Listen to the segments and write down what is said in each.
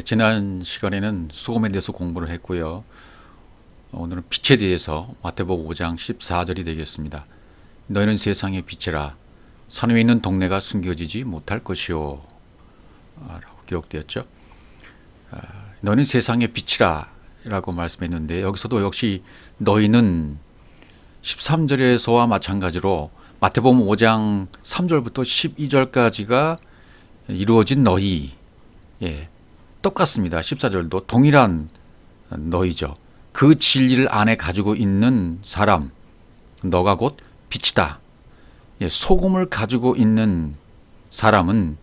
지난 시간에는 소금에 대해서 공부를 했고요. 오늘은 빛에 대해서 마태복음 5장 14절이 되겠습니다. 너희는 세상의 빛이라 산 위에 있는 동네가 숨겨지지 못할 것이요 라고 기록되었죠. 너희는 세상의 빛이라 라고 말씀했는데, 여기서도 역시 너희는 13절에서와 마찬가지로 마태복음 5장 3절부터 12절까지가 이루어진 너희, 똑같습니다. 14절도 동일한 너희죠. 그 진리를 안에 가지고 있는 사람, 너가 곧 빛이다. 소금을 가지고 있는 사람은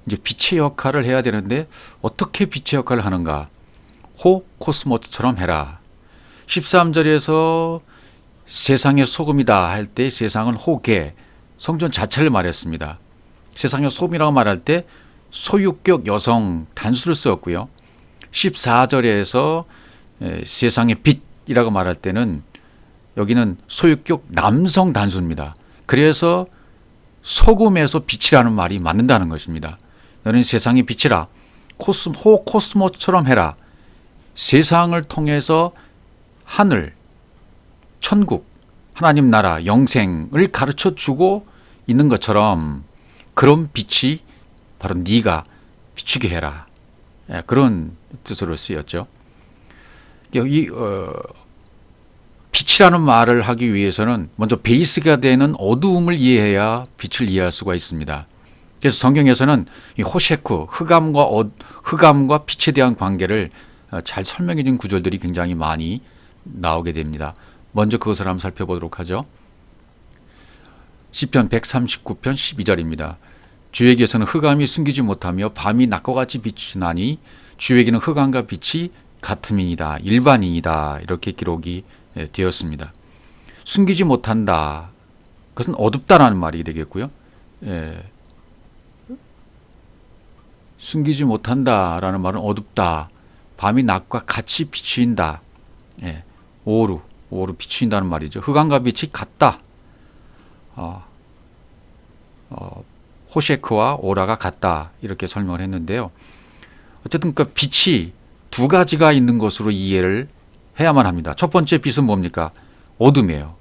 이제 빛의 역할을 해야 되는데, 어떻게 빛의 역할을 하는가? 호 코스모스처럼 해라. 13절에서 세상의 소금이다 할 때 세상은 호계, 성전 자체를 말했습니다. 세상의 소금이라고 말할 때 소유격 여성 단수를 썼고요. 14절에서 세상의 빛이라고 말할 때는 여기는 소유격 남성 단수입니다. 그래서 소금에서 빛이라는 말이 맞는다는 것입니다. 너는 세상의 빛이라 호 코스모스처럼 해라. 세상을 통해서 하늘, 천국, 하나님 나라, 영생을 가르쳐 주고 있는 것처럼 그런 빛이 바로 네가 비추게 해라. 그런 뜻으로 쓰였죠. 이 빛이라는 말을 하기 위해서는 먼저 베이스가 되는 어두움을 이해해야 빛을 이해할 수가 있습니다. 그래서 성경에서는 이 호셰크, 흑암과 빛에 대한 관계를 잘 설명해 준 구절들이 굉장히 많이 나오게 됩니다. 먼저 그것을 한번 살펴보도록 하죠. 시편 139편 12절입니다. 주에게서는 흑암이 숨기지 못하며 밤이 낮과 같이 비치나니 주에게는 흑암과 빛이 같음이니이다. 일반인이다. 이렇게 기록이 되었습니다. 숨기지 못한다. 그것은 어둡다라는 말이 되겠고요. 숨기지 못한다라는 말은 어둡다. 밤이 낮과 같이 비추인다. 오로 비추인다는 말이죠. 흑암과 빛이 같다. 호셰크와 오라가 같다. 이렇게 설명을 했는데요. 어쨌든 그 빛이 두 가지가 있는 것으로 이해를 해야만 합니다. 첫 번째 빛은 뭡니까? 어둠이에요.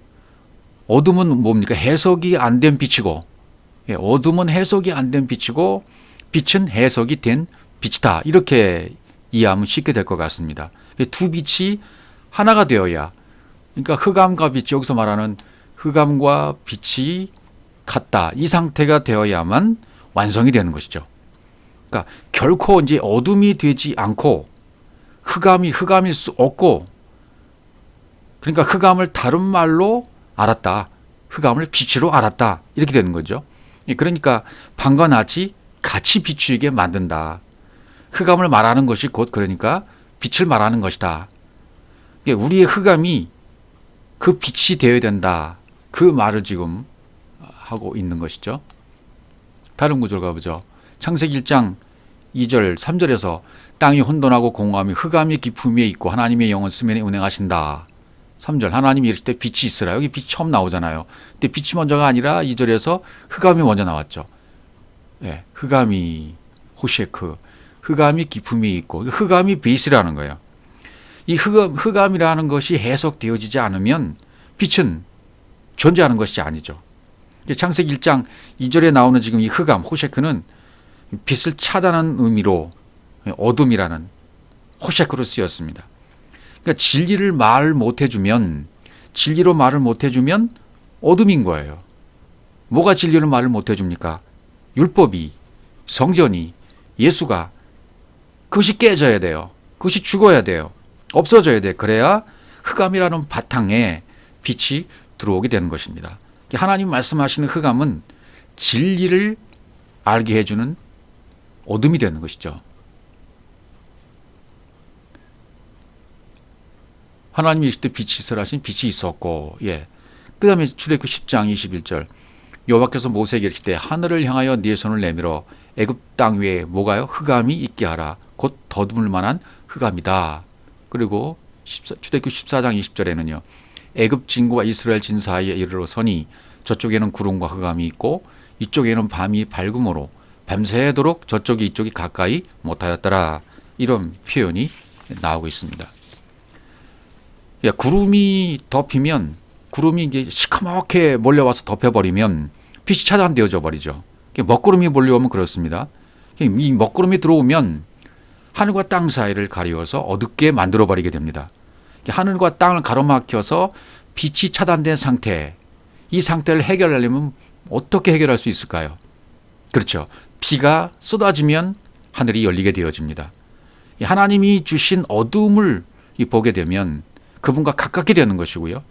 어둠은 뭡니까? 해석이 안 된 빛이고, 어둠은 해석이 안 된 빛이고, 빛은 해석이 된 빛이다. 이렇게 이해하면 쉽게 될 것 같습니다. 두 빛이 하나가 되어야, 그러니까 흑암과 빛이, 여기서 말하는 흑암과 빛이 같다. 이 상태가 되어야만 완성이 되는 것이죠. 그러니까 결코 이제 어둠이 되지 않고 흑암일 수 없고, 그러니까 흑암을 다른 말로 알았다. 흑암을 빛으로 알았다. 이렇게 되는 거죠. 그러니까 밤과 낮이 같이 비추게 만든다. 흑암을 말하는 것이 곧 그러니까 빛을 말하는 것이다. 우리의 흑암이 그 빛이 되어야 된다. 그 말을 지금 하고 있는 것이죠. 다른 구절 가보죠. 창세기 1장 2절 3절에서 땅이 혼돈하고 공허함이 흑암이 깊음 위에 있고 하나님의 영은 수면에 운행하신다. 3절 하나님이 이르실 때 빛이 있으라. 여기 빛이 처음 나오잖아요. 근데 빛이 먼저가 아니라 2절에서 흑암이 먼저 나왔죠. 흑암이 호셰크, 흑암이 깊음이 있고, 흑암이 베이스라는 거예요. 이 흑암이라는 것이 해석되어지지 않으면 빛은 존재하는 것이 아니죠. 창세기 1장 2절에 나오는 지금 이 흑암, 호셰크는 빛을 차단하는 의미로 어둠이라는 호셰크로 쓰였습니다. 그러니까 진리로 말을 못해주면 어둠인 거예요. 뭐가 진리로 말을 못해줍니까? 율법이, 성전이, 예수가, 그것이 깨져야 돼요. 그것이 죽어야 돼요. 없어져야 돼. 그래야 흑암이라는 바탕에 빛이 들어오게 되는 것입니다. 하나님 말씀하시는 흑암은 진리를 알게 해주는 어둠이 되는 것이죠. 하나님이 있을 때 빛이 있으라 하신 빛이 있었고, 그 다음에 출애굽 10장 21절 여호와께서 모세에게 이르실 때 하늘을 향하여 네 손을 내밀어 애굽 땅 위에 뭐가요? 흑암이 있게 하라. 곧 더듬을 만한 흑암이다. 그리고 출애굽 14장 20절에는요. 애굽 진구와 이스라엘 진 사이에 이르러서니 저쪽에는 구름과 흑암이 있고 이쪽에는 밤이 밝음으로 밤새도록 저쪽이 이쪽이 가까이 못하였더라. 이런 표현이 나오고 있습니다. 구름이 덮이면 구름이 이게 시커멓게 몰려와서 덮여버리면 빛이 차단되어져 버리죠. 먹구름이 몰려오면 그렇습니다. 이 먹구름이 들어오면 하늘과 땅 사이를 가리워서 어둡게 만들어 버리게 됩니다. 하늘과 땅을 가로막혀서 빛이 차단된 상태, 이 상태를 해결하려면 어떻게 해결할 수 있을까요? 그렇죠. 비가 쏟아지면 하늘이 열리게 되어집니다. 하나님이 주신 어둠을 보게 되면 그분과 가깝게 되는 것이고요.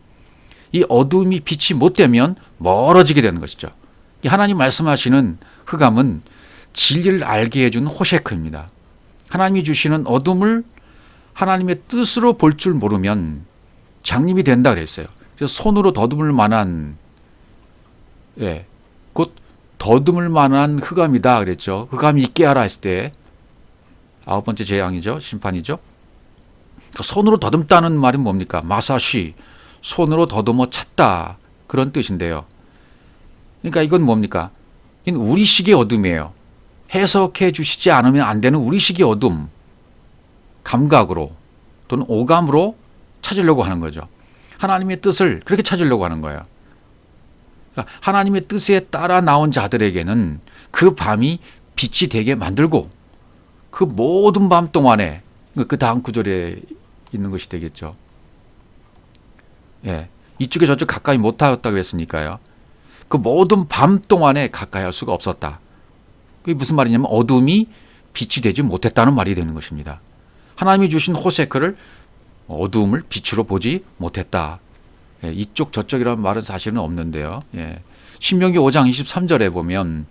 이 어둠이 빛이 못 되면 멀어지게 되는 것이죠. 하나님 말씀하시는 흑암은 진리를 알게 해준 호셰크입니다. 하나님이 주시는 어둠을 하나님의 뜻으로 볼 줄 모르면 장님이 된다 그랬어요. 그래서 손으로 더듬을 만한 곧 더듬을 만한 흑암이다 그랬죠. 흑암이 있게 하라 했을 때 9번째 재앙이죠. 심판이죠. 손으로 더듬다는 말은 뭡니까? 마사시, 손으로 더듬어 찾다, 그런 뜻인데요. 그러니까 이건 뭡니까? 이건 우리식의 어둠이에요. 해석해 주시지 않으면 안 되는 우리식의 어둠, 감각으로 또는 오감으로 찾으려고 하는 거죠. 하나님의 뜻을 그렇게 찾으려고 하는 거예요. 그러니까 하나님의 뜻에 따라 나온 자들에게는 그 밤이 빛이 되게 만들고 그 모든 밤 동안에 그 다음 구절에 있는 것이 되겠죠. 이쪽에 저쪽 가까이 못하였다고 했으니까요. 그 모든 밤 동안에 가까이 할 수가 없었다. 그게 무슨 말이냐면 어둠이 빛이 되지 못했다는 말이 되는 것입니다. 하나님이 주신 호세크를 어둠을 빛으로 보지 못했다. 이쪽 저쪽이라는 말은 사실은 없는데요. 신명기 5장 23절에 보면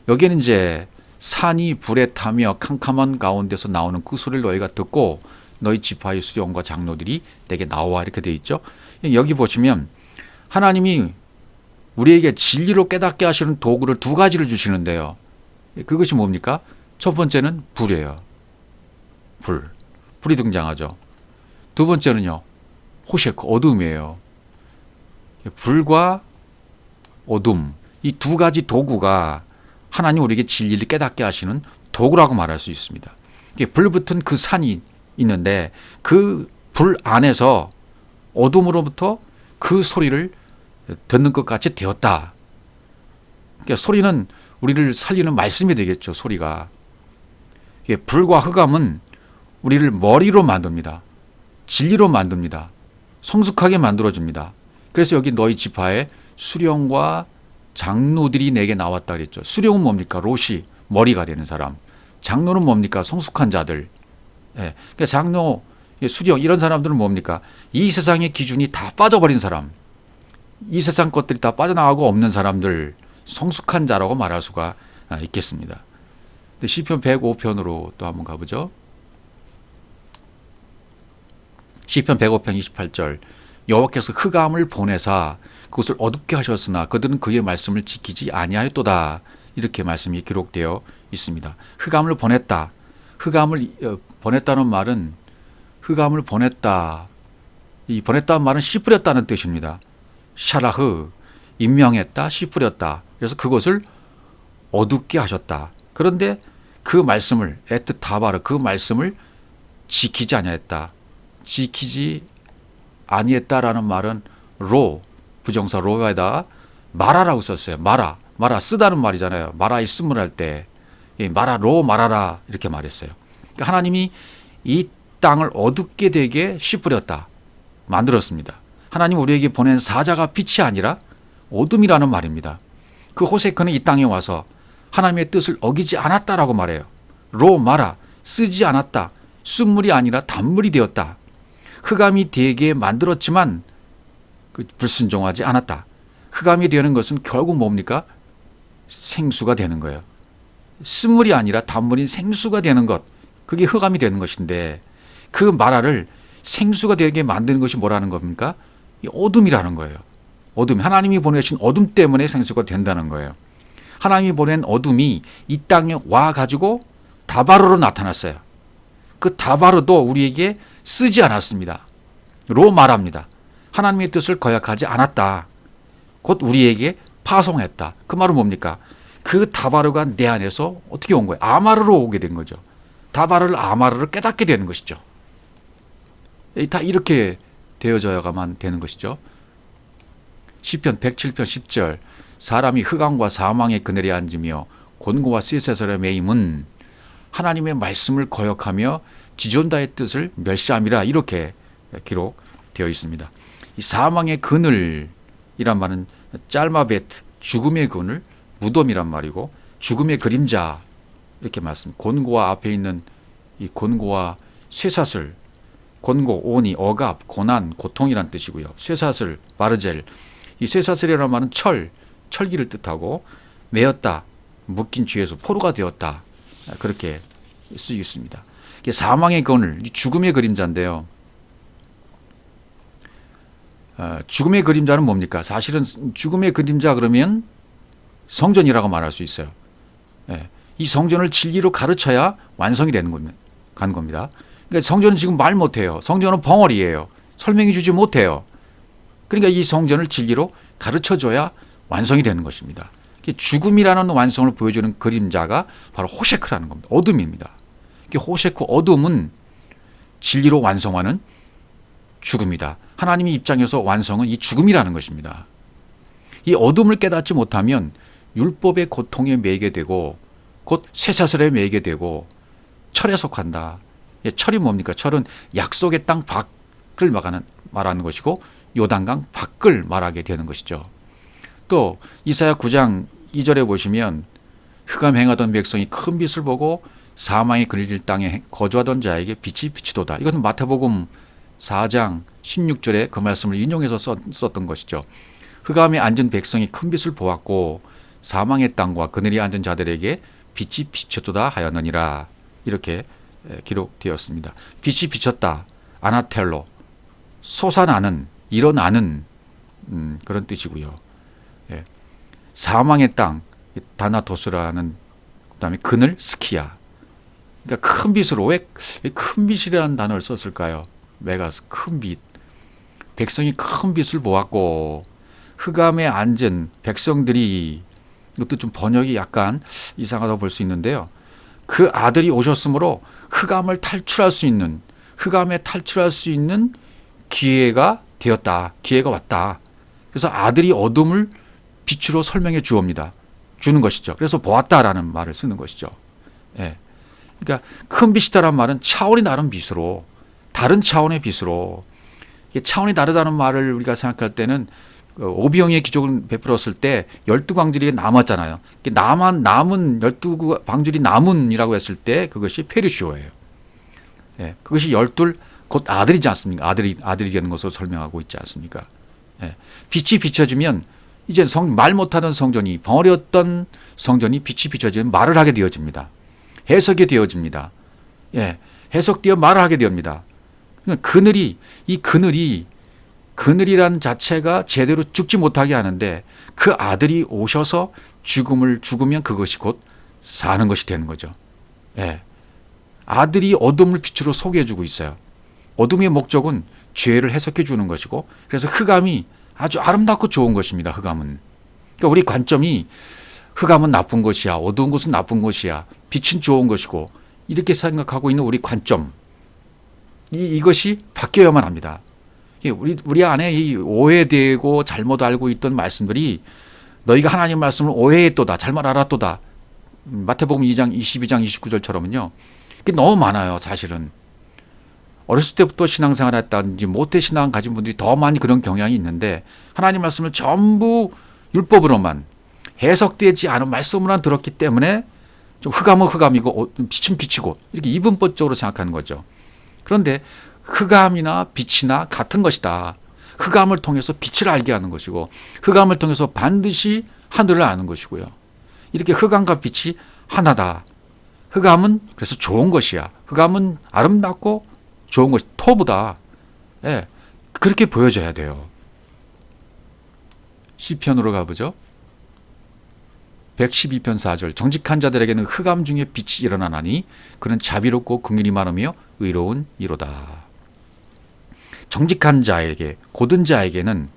여기에는 이제 산이 불에 타며 캄캄한 가운데서 나오는 그 소리를 너희가 듣고 너희 지파의 수령과 장로들이 내게 나와, 이렇게 되어 있죠. 여기 보시면 하나님이 우리에게 진리로 깨닫게 하시는 도구를 두 가지를 주시는데요. 그것이 뭡니까? 첫 번째는 불이에요. 불이 등장하죠. 두 번째는요, 호셰크, 어둠이에요. 불과 어둠, 이 두 가지 도구가 하나님 우리에게 진리를 깨닫게 하시는 도구라고 말할 수 있습니다. 불붙은 그 산이 있는데 그 불 안에서 어둠으로부터 그 소리를 듣는 것 같이 되었다. 그러니까 소리는 우리를 살리는 말씀이 되겠죠. 소리가. 불과 흑암은 우리를 머리로 만듭니다. 진리로 만듭니다. 성숙하게 만들어줍니다. 그래서 여기 너희 지파에 수령과 장로들이 내게 나왔다 그랬죠. 수령은 뭡니까? 롯이 머리가 되는 사람. 장로는 뭡니까? 성숙한 자들. 그러니까 장로, 수령 이런 사람들은 뭡니까? 이 세상의 기준이 다 빠져버린 사람. 이 세상 것들이 다 빠져나가고 없는 사람들, 성숙한 자라고 말할 수가 있겠습니다. 시편 105편으로 또 한번 가보죠. 시편 105편 28절, 여호와께서 흑암을 보내사 그것을 어둡게 하셨으나 그들은 그의 말씀을 지키지 아니하였도다. 이렇게 말씀이 기록되어 있습니다. 흑암을 보냈다. 흑암을 보냈다는 말은 흑암을 보냈다. 이 보냈다는 말은 씨 뿌렸다는 뜻입니다. 샤라흐, 임명했다, 씨 뿌렸다. 그래서 그것을 어둡게 하셨다. 그런데 그 말씀을 에트 다바르, 그 말씀을 지키지 아니했다. 지키지 아니했다라는 말은 로, 부정사 로에다 마라라고 썼어요. 마라 쓰다는 말이잖아요. 마라 있음을 할 때 마라 로 말하라 이렇게 말했어요. 그러니까 하나님이 이 땅을 어둡게 되게 씨 뿌렸다, 만들었습니다. 하나님 우리에게 보낸 사자가 빛이 아니라 어둠이라는 말입니다. 그 호세크는 이 땅에 와서 하나님의 뜻을 어기지 않았다라고 말해요. 로 마라, 쓰지 않았다. 쑥물이 아니라 단물이 되었다. 흑암이 되게 만들었지만 불순종하지 않았다. 흑암이 되는 것은 결국 뭡니까? 생수가 되는 거예요. 쓴물이 아니라 단물인 생수가 되는 것, 그게 흑암이 되는 것인데 그 마라를 생수가 되게 만드는 것이 뭐라는 겁니까? 어둠이라는 거예요. 어둠, 하나님이 보내신 어둠 때문에 생수가 된다는 거예요. 하나님이 보낸 어둠이 이 땅에 와가지고 다바르로 나타났어요. 그 다바르도 우리에게 쓰지 않았습니다. 로 말합니다. 하나님의 뜻을 거역하지 않았다. 곧 우리에게 파송했다. 그 말은 뭡니까? 그 다바르가 내 안에서 어떻게 온 거예요? 아마르로 오게 된 거죠. 다바를 아마르를 깨닫게 되는 것이죠. 다 이렇게 되어져야만 되는 것이죠. 시편 107편 10절 사람이 흑암과 사망의 그늘에 앉으며 곤고와 쇠사슬에 매임은 하나님의 말씀을 거역하며 지존다의 뜻을 멸시함이라 이렇게 기록되어 있습니다. 이 사망의 그늘이란 말은 짤마베트 죽음의 그늘 무덤이란 말이고 죽음의 그림자 이렇게 말씀. 곤고와 앞에 있는 이 곤고와 쇠사슬 곤고, 오니, 억압, 고난, 고통이란 뜻이고요. 쇠사슬, 바르젤. 이 쇠사슬이라는 말은 철기를 뜻하고 매었다, 묶인 죄에서 포로가 되었다. 그렇게 쓰이고 있습니다. 이게 사망의 그늘, 죽음의 그림자인데요. 죽음의 그림자는 뭡니까? 사실은 죽음의 그림자 그러면 성전이라고 말할 수 있어요. 이 성전을 진리로 가르쳐야 완성이 되는 겁니다. 그러니까 성전은 지금 말 못해요. 성전은 벙어리예요. 설명해 주지 못해요. 그러니까 이 성전을 진리로 가르쳐줘야 완성이 되는 것입니다. 죽음이라는 완성을 보여주는 그림자가 바로 호셰크라는 겁니다. 어둠입니다. 호셰크 어둠은 진리로 완성하는 죽음이다. 하나님의 입장에서 완성은 이 죽음이라는 것입니다. 이 어둠을 깨닫지 못하면 율법의 고통에 매이게 되고 곧 쇠사슬에 매이게 되고 철에 속한다. 철이 뭡니까? 철은 약속의 땅 밖을 말하는 것이고 요단강 밖을 말하게 되는 것이죠. 또 이사야 9장 2절에 보시면 흑암 행하던 백성이 큰 빛을 보고 사망의 그늘질 땅에 거주하던 자에게 빛이 비치도다. 이것은 마태복음 4장 16절에 그 말씀을 인용해서 썼던 것이죠. 흑암에 앉은 백성이 큰 빛을 보았고 사망의 땅과 그늘에 앉은 자들에게 빛이 비쳤도다 하였느니라. 이렇게 기록되었습니다. 빛이 비쳤다. 아나텔로 솟아나는 일어나는 그런 뜻이고요. 사망의 땅 다나토스라는 그다음에 그늘 스키야. 그러니까 큰 빛으로 왜 큰 빛이라는 단어를 썼을까요? 메가스 큰 빛. 백성이 큰 빛을 보았고 흑암에 앉은 백성들이 이것도 좀 번역이 약간 이상하다고 볼 수 있는데요. 그 아들이 오셨으므로 흑암을 탈출할 수 있는 흑암에 탈출할 수 있는 기회가 되었다. 기회가 왔다. 그래서 아들이 어둠을 빛으로 설명해 주는 것이죠. 그래서 보았다라는 말을 쓰는 것이죠. 그러니까 큰 빛이다라는 말은 차원이 다른 빛으로 다른 차원의 빛으로 차원이 다르다는 말을 우리가 생각할 때는 오비영의 기적을 베풀었을 때 12광줄이 남았잖아요. 남은 12광줄이 남은이라고 했을 때 그것이 페르시오예요. 그것이 12 곧 아들이지 않습니까? 아들이 되는 것으로 설명하고 있지 않습니까? 빛이 비춰지면 이제 말 못하던 성전이 벙어리였던 성전이 빛이 비춰지면 말을 하게 되어집니다. 해석이 되어집니다. 해석되어 말을 하게 됩니다. 그늘이란 자체가 제대로 죽지 못하게 하는데 그 아들이 오셔서 죽으면 그것이 곧 사는 것이 되는 거죠. 아들이 어둠을 빛으로 소개해주고 있어요. 어둠의 목적은 죄를 해석해 주는 것이고 그래서 흑암이 아주 아름답고 좋은 것입니다. 흑암은. 그러니까 우리 관점이 흑암은 나쁜 것이야. 어두운 것은 나쁜 것이야. 빛은 좋은 것이고 이렇게 생각하고 있는 우리 관점 이것이 바뀌어야만 합니다. 우리 안에 이 오해되고 잘못 알고 있던 말씀들이 너희가 하나님 말씀을 오해했도다. 잘못 알았도다. 마태복음 2장 22장 29절처럼은요. 이게 너무 많아요. 사실은. 어렸을 때부터 신앙생활 했다든지 모태 신앙 가진 분들이 더 많이 그런 경향이 있는데 하나님 말씀을 전부 율법으로만 해석되지 않은 말씀으로만 들었기 때문에 좀 흑암은 흑암이고 빛은 빛이고 이렇게 이분법적으로 생각하는 거죠. 그런데 흑암이나 빛이나 같은 것이다. 흑암을 통해서 빛을 알게 하는 것이고 흑암을 통해서 반드시 하늘을 아는 것이고요. 이렇게 흑암과 빛이 하나다. 흑암은 그래서 좋은 것이야. 흑암은 아름답고 좋은 것이 토부다. 그렇게 보여져야 돼요. 시편으로 가보죠. 112편 4절 정직한 자들에게는 흑암 중에 빛이 일어나나니 그는 자비롭고 긍휼이 많으며 의로운 이로다. 정직한 자에게 고든 자에게는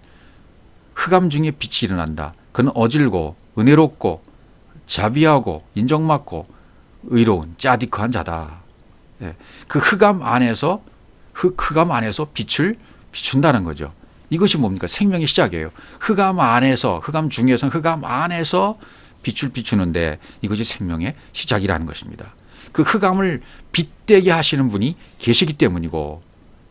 흑암 중에 빛이 일어난다. 그는 어질고 은혜롭고 자비하고 인정받고 의로운 짜디크한 자다. 예. 그 흑암 안에서 흑암 안에서 빛을 비춘다는 거죠. 이것이 뭡니까? 생명의 시작이에요. 흑암 안에서, 흑암 중에서는 흑암 안에서 빛을 비추는데 이것이 생명의 시작이라는 것입니다. 그 흑암을 빛되게 하시는 분이 계시기 때문이고,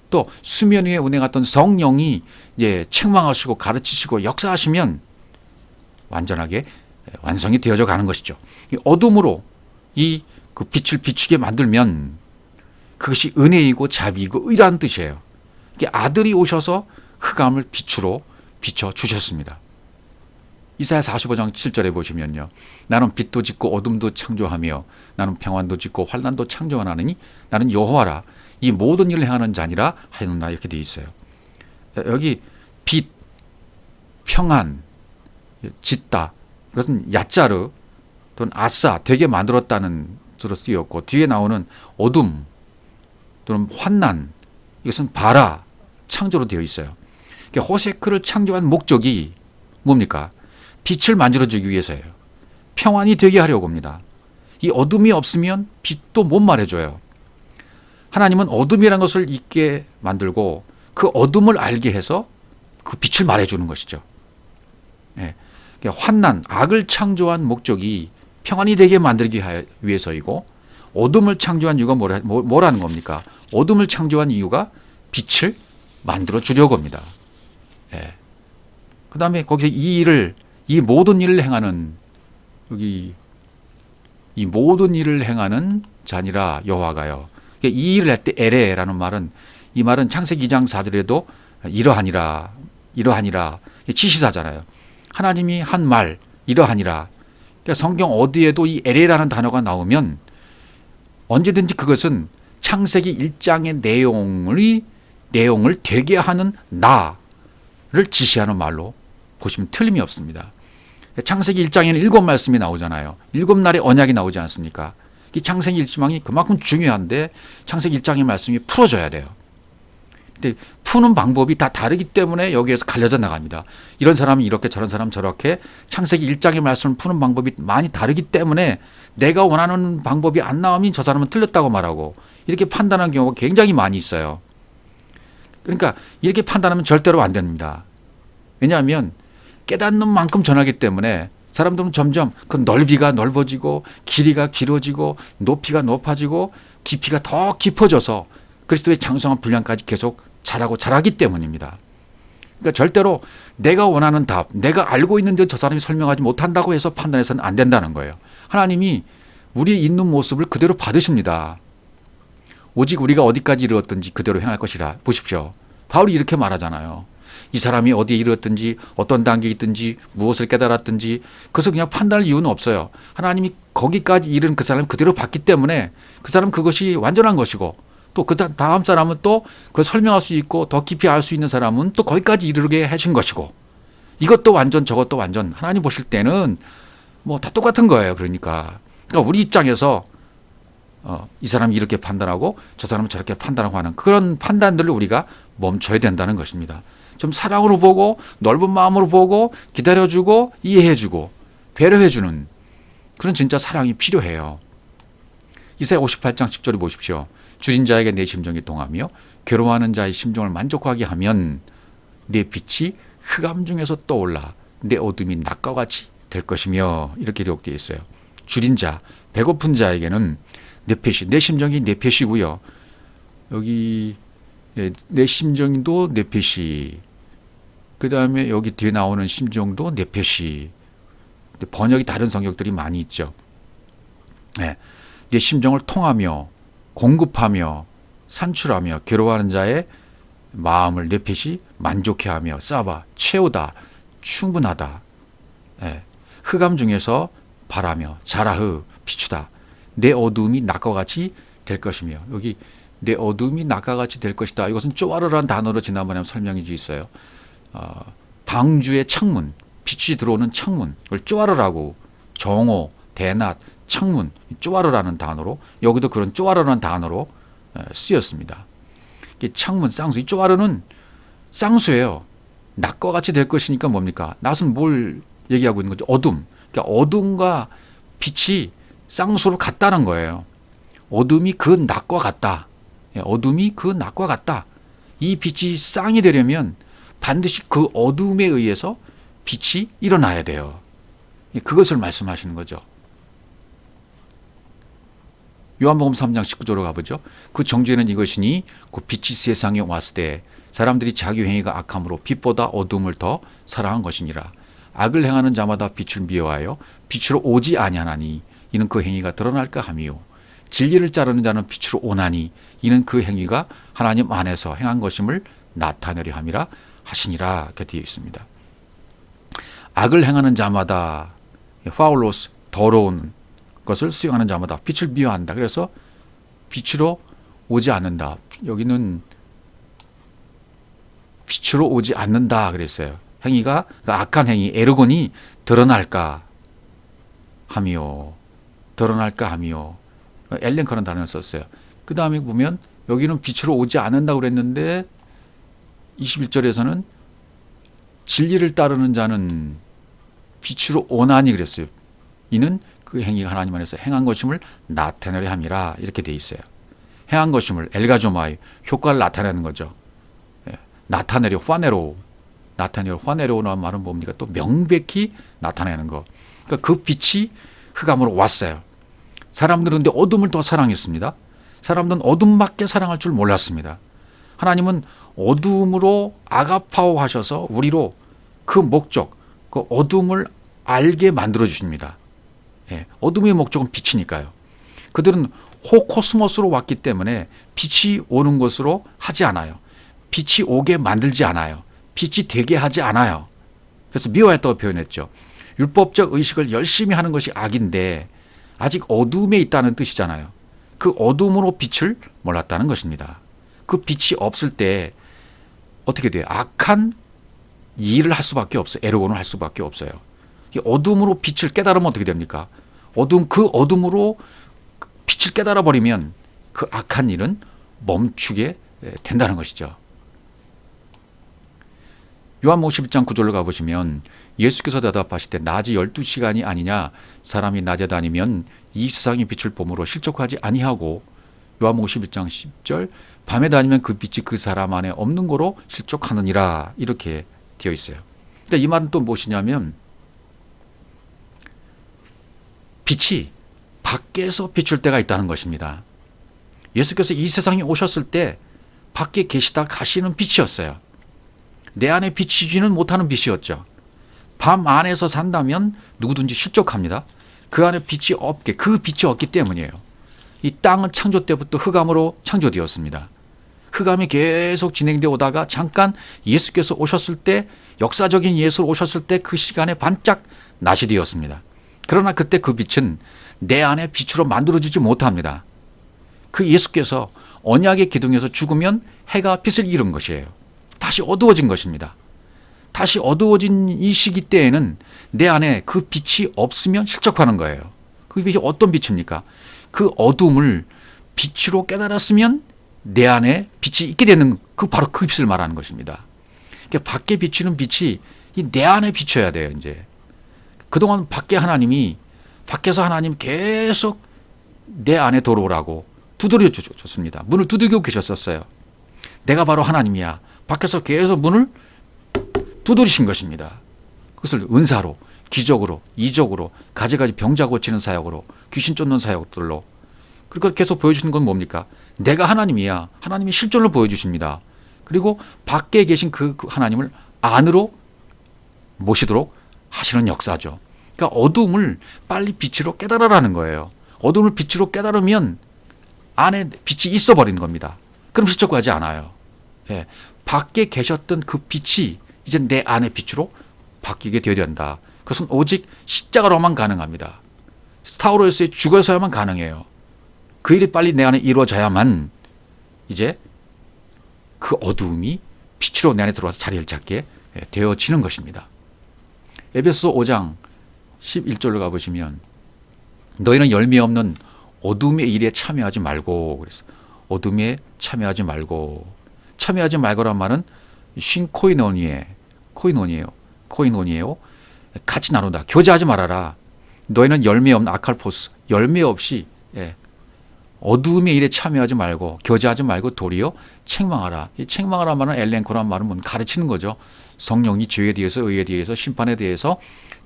또 수면 위에 운행했던 성령이 이제 책망하시고 가르치시고 역사하시면 완전하게 완성이 되어져 가는 것이죠. 이 어둠으로 이 그 빛을 비추게 만들면 그것이 은혜이고 자비이고 의라는 뜻이에요. 아들이 오셔서 흑암을 빛으로 비춰 주셨습니다. 이사야 45장 7절에 보시면요. 나는 빛도 짓고 어둠도 창조하며 나는 평안도 짓고 환난도 창조하나니 나는 여호와라. 이 모든 일을 행하는 자니라 하였나 이렇게 되어 있어요. 여기 빛, 평안, 짓다. 그것은 야짜르 또는 아싸, 되게 만들었다는 뜻으로 쓰였고, 뒤에 나오는 어둠 또는 환난, 이것은 바라, 창조로 되어 있어요. 호세크를 창조한 목적이 뭡니까? 빛을 만들어주기 위해서예요. 평안이 되게 하려고 합니다. 이 어둠이 없으면 빛도 못 말해줘요. 하나님은 어둠이라는 것을 있게 만들고 그 어둠을 알게 해서 그 빛을 말해주는 것이죠. 예. 환난, 악을 창조한 목적이 평안이 되게 만들기 위해서이고, 어둠을 창조한 이유가 뭐라는 겁니까? 어둠을 창조한 이유가 빛을 만들어 주려고 합니다. 예. 그 다음에 거기서 이 모든 일을 행하는, 여기, 이 모든 일을 행하는 자니라 여호와가요. 이 일을 할 때 에레라는 말은, 이 말은 창세기 2장 4절에도 이러하니라 지시사잖아요. 하나님이 한 말, 이러하니라. 그러니까 성경 어디에도 이 에레라는 단어가 나오면 언제든지 그것은 창세기 1장의 내용을 되게 하는 나를 지시하는 말로 보시면 틀림이 없습니다. 창세기 1장에는 7말씀이 나오잖아요. 7날의 언약이 나오지 않습니까? 이 창세기 1장이 그만큼 중요한데 창세기 1장의 말씀이 풀어져야 돼요. 근데 푸는 방법이 다 다르기 때문에 여기에서 갈려져 나갑니다. 이런 사람이 이렇게, 저런 사람 저렇게, 창세기 1장의 말씀을 푸는 방법이 많이 다르기 때문에 내가 원하는 방법이 안 나오면 저 사람은 틀렸다고 말하고, 이렇게 판단하는 경우가 굉장히 많이 있어요. 그러니까 이렇게 판단하면 절대로 안 됩니다. 왜냐하면 깨닫는 만큼 전하기 때문에 사람들은 점점 그 넓이가 넓어지고 길이가 길어지고 높이가 높아지고 깊이가 더 깊어져서 그리스도의 장성한 분량까지 계속 자라기 때문입니다. 그러니까 절대로 내가 원하는 답, 내가 알고 있는데 저 사람이 설명하지 못한다고 해서 판단해서는 안 된다는 거예요. 하나님이 우리의 있는 모습을 그대로 받으십니다. 오직 우리가 어디까지 이르렀든지 그대로 행할 것이라. 보십시오. 바울이 이렇게 말하잖아요. 이 사람이 어디에 이르렀든지 어떤 단계에 있든지 무엇을 깨달았든지 그것을 그냥 판단할 이유는 없어요. 하나님이 거기까지 이른 그 사람을 그대로 봤기 때문에 그 사람은 그것이 완전한 것이고, 또 그 다음 사람은 또 그걸 설명할 수 있고 더 깊이 알 수 있는 사람은 또 거기까지 이르게 하신 것이고, 이것도 완전 저것도 완전, 하나님 보실 때는 뭐 다 똑같은 거예요. 그러니까 우리 입장에서 이 사람이 이렇게 판단하고 저 사람은 저렇게 판단하고 하는 그런 판단들을 우리가 멈춰야 된다는 것입니다. 좀 사랑으로 보고 넓은 마음으로 보고 기다려주고 이해해주고 배려해주는 그런 진짜 사랑이 필요해요. 이사야 58장 10절에 보십시오. 줄인 자에게 내 심정이 동하며 괴로워하는 자의 심정을 만족하게 하면 내 빛이 흑암 중에서 떠올라 내 어둠이 낮과 같이 될 것이며, 이렇게 기록되어 있어요. 줄인 자, 배고픈 자에게는 내 심정이 네펫이고요. 여기 내 심정도 네펫이, 그 다음에 여기 뒤에 나오는 심정도 네펫이, 번역이 다른 성격들이 많이 있죠. 네. 내 심정을 통하며 공급하며 산출하며 괴로워하는 자의 마음을 네펫이 만족해하며 싸바 채우다 충분하다. 네. 흑암 중에서 바라며 자라흐 비추다. 내 어둠이 낮과 같이 될 것이며, 여기 내 어둠이 낮과 같이 될 것이다. 이것은 쪼아르라는 단어로 지난번에 설명해 주 있어요. 방주의 창문, 빛이 들어오는 창문, 그걸 쪼아르라고, 정오, 대낮, 창문, 쪼아르라는 단어로, 여기도 그런 쪼아르라는 단어로 쓰였습니다. 창문, 쌍수, 이 쪼아르는 쌍수예요. 낮과 같이 될 것이니까 뭡니까? 낮은 뭘 얘기하고 있는 거죠? 어둠. 그러니까 어둠과 빛이 쌍수로 같다는 거예요. 어둠이 그 낮과 같다. 어둠이 그 낮과 같다. 이 빛이 쌍이 되려면 반드시 그 어둠에 의해서 빛이 일어나야 돼요. 그것을 말씀하시는 거죠. 요한복음 3장 19절로 가보죠. 그 정죄는 이것이니 그 빛이 세상에 왔을 때 사람들이 자기 행위가 악함으로 빛보다 어둠을 더 사랑한 것이니라. 악을 행하는 자마다 빛을 미워하여 빛으로 오지 아니하나니 이는 그 행위가 드러날까 함이요. 진리를 자르는 자는 빛으로 오나니 이는 그 행위가 하나님 안에서 행한 것임을 나타내려 함이라 하시니라. 이렇게 되어 있습니다. 악을 행하는 자마다 파울로스 더러운 것을 수용하는 자마다 빛을 미워한다. 그래서 빛으로 오지 않는다. 여기는 빛으로 오지 않는다 그랬어요. 행위가 악한 행위 에르곤이 드러날까 하미요. 드러날까 하미요. 엘렌커는 단어를 썼어요. 그 다음에 보면 여기는 빛으로 오지 않는다고 그랬는데 21절에서는 진리를 따르는 자는 빛으로 오나니 그랬어요. 이는 그 행위가 하나님 안에서 행한 것임을 나타내려 함이라. 이렇게 돼 있어요. 행한 것임을 엘가조마이 효과를 나타내는 거죠. 나타내려 화내로라는 말은 뭡니까? 또 명백히 나타내는 거. 그러니까 그 빛이 흑암으로 왔어요. 사람들은 근데 어둠을 더 사랑했습니다. 사람들은 어둠밖에 사랑할 줄 몰랐습니다. 하나님은 어둠으로 아가파오 하셔서 우리로 그 목적, 그 어둠을 알게 만들어 주십니다. 어둠의 목적은 빛이니까요. 그들은 호코스모스로 왔기 때문에 빛이 오는 것으로 하지 않아요. 빛이 오게 만들지 않아요. 빛이 되게 하지 않아요. 그래서 미워했다고 표현했죠. 율법적 의식을 열심히 하는 것이 악인데 아직 어둠에 있다는 뜻이잖아요. 그 어둠으로 빛을 몰랐다는 것입니다. 그 빛이 없을 때 어떻게 돼요? 악한 일을 할 수밖에 없어요. 에르곤을 할 수밖에 없어요. 어둠으로 빛을 깨달으면 어떻게 됩니까? 그 어둠으로 빛을 깨달아 버리면 그 악한 일은 멈추게 된다는 것이죠. 요한복음 11장 9절로 가보시면 예수께서 대답하실 때 낮이 12시간이 아니냐 사람이 낮에 다니면 이 세상의 빛을 봄으로 실족하지 아니하고 요한복음 11장 10절 밤에 다니면 그 빛이 그 사람 안에 없는 거로 실족하느니라. 이렇게 되어 있어요. 그러니까 이 말은 또 무엇이냐면 빛이 밖에서 비출 때가 있다는 것입니다. 예수께서 이 세상에 오셨을 때 밖에 계시다 가시는 빛이었어요. 내 안에 비치지는 못하는 빛이었죠. 밤 안에서 산다면 누구든지 실족합니다. 그 안에 빛이 없게, 그 빛이 없기 때문이에요. 이 땅은 창조 때부터 흑암으로 창조되었습니다. 흑암이 계속 진행되어 오다가 잠깐 예수께서 오셨을 때, 역사적인 예수로 오셨을 때 그 시간에 반짝 낮이 되었습니다. 그러나 그때 그 빛은 내 안에 빛으로 만들어지지 못합니다. 그 예수께서 언약의 기둥에서 죽으면 해가 빛을 잃은 것이에요. 다시 어두워진 것입니다. 다시 어두워진 이 시기 때에는 내 안에 그 빛이 없으면 실족하는 거예요. 그 빛이 어떤 빛입니까? 그 어둠을 빛으로 깨달았으면 내 안에 빛이 있게 되는 바로 그 빛을 말하는 것입니다. 그러니까 밖에 비치는 빛이 내 안에 비춰야 돼요. 이제 그동안 밖에서 하나님 계속 내 안에 들어오라고 두드려 줬습니다. 문을 두들겨 계셨었어요. 내가 바로 하나님이야. 밖에서 계속 문을 두드리신 것입니다. 그것을 은사로, 기적으로, 이적으로, 가지가지 병자 고치는 사역으로, 귀신 쫓는 사역들로. 그리고 계속 보여주시는 건 뭡니까? 내가 하나님이야. 하나님이 실존을 보여주십니다. 그리고 밖에 계신 그 하나님을 안으로 모시도록 하시는 역사죠. 그러니까 어둠을 빨리 빛으로 깨달으라는 거예요. 어둠을 빛으로 깨달으면 안에 빛이 있어 버리는 겁니다. 그럼 실족하지 않아요. 예, 밖에 계셨던 그 빛이 이제 내 안의 빛으로 바뀌게 되어야 된다. 그것은 오직 십자가로만 가능합니다. 스타우로에서 죽어서야만 가능해요. 그 일이 빨리 내 안에 이루어져야만 이제 그 어두움이 빛으로 내 안에 들어와서 자리를 잡게 되어지는 것입니다. 에베소서 5장 11절로 가보시면 너희는 열매 없는 어둠의 일에 참여하지 말고 그랬어. 어둠에 참여하지 말고란 말은 코이노니에요. 같이 나눈다. 교제하지 말아라. 너희는 열매 없는 아칼포스, 열매 없이 어두움의 일에 참여하지 말고 교제하지 말고 도리어 책망하라. 이 책망하라 말은 엘렌코란 말은 뭐 가르치는 거죠. 성령이 죄에 대해서 의에 대해서 심판에 대해서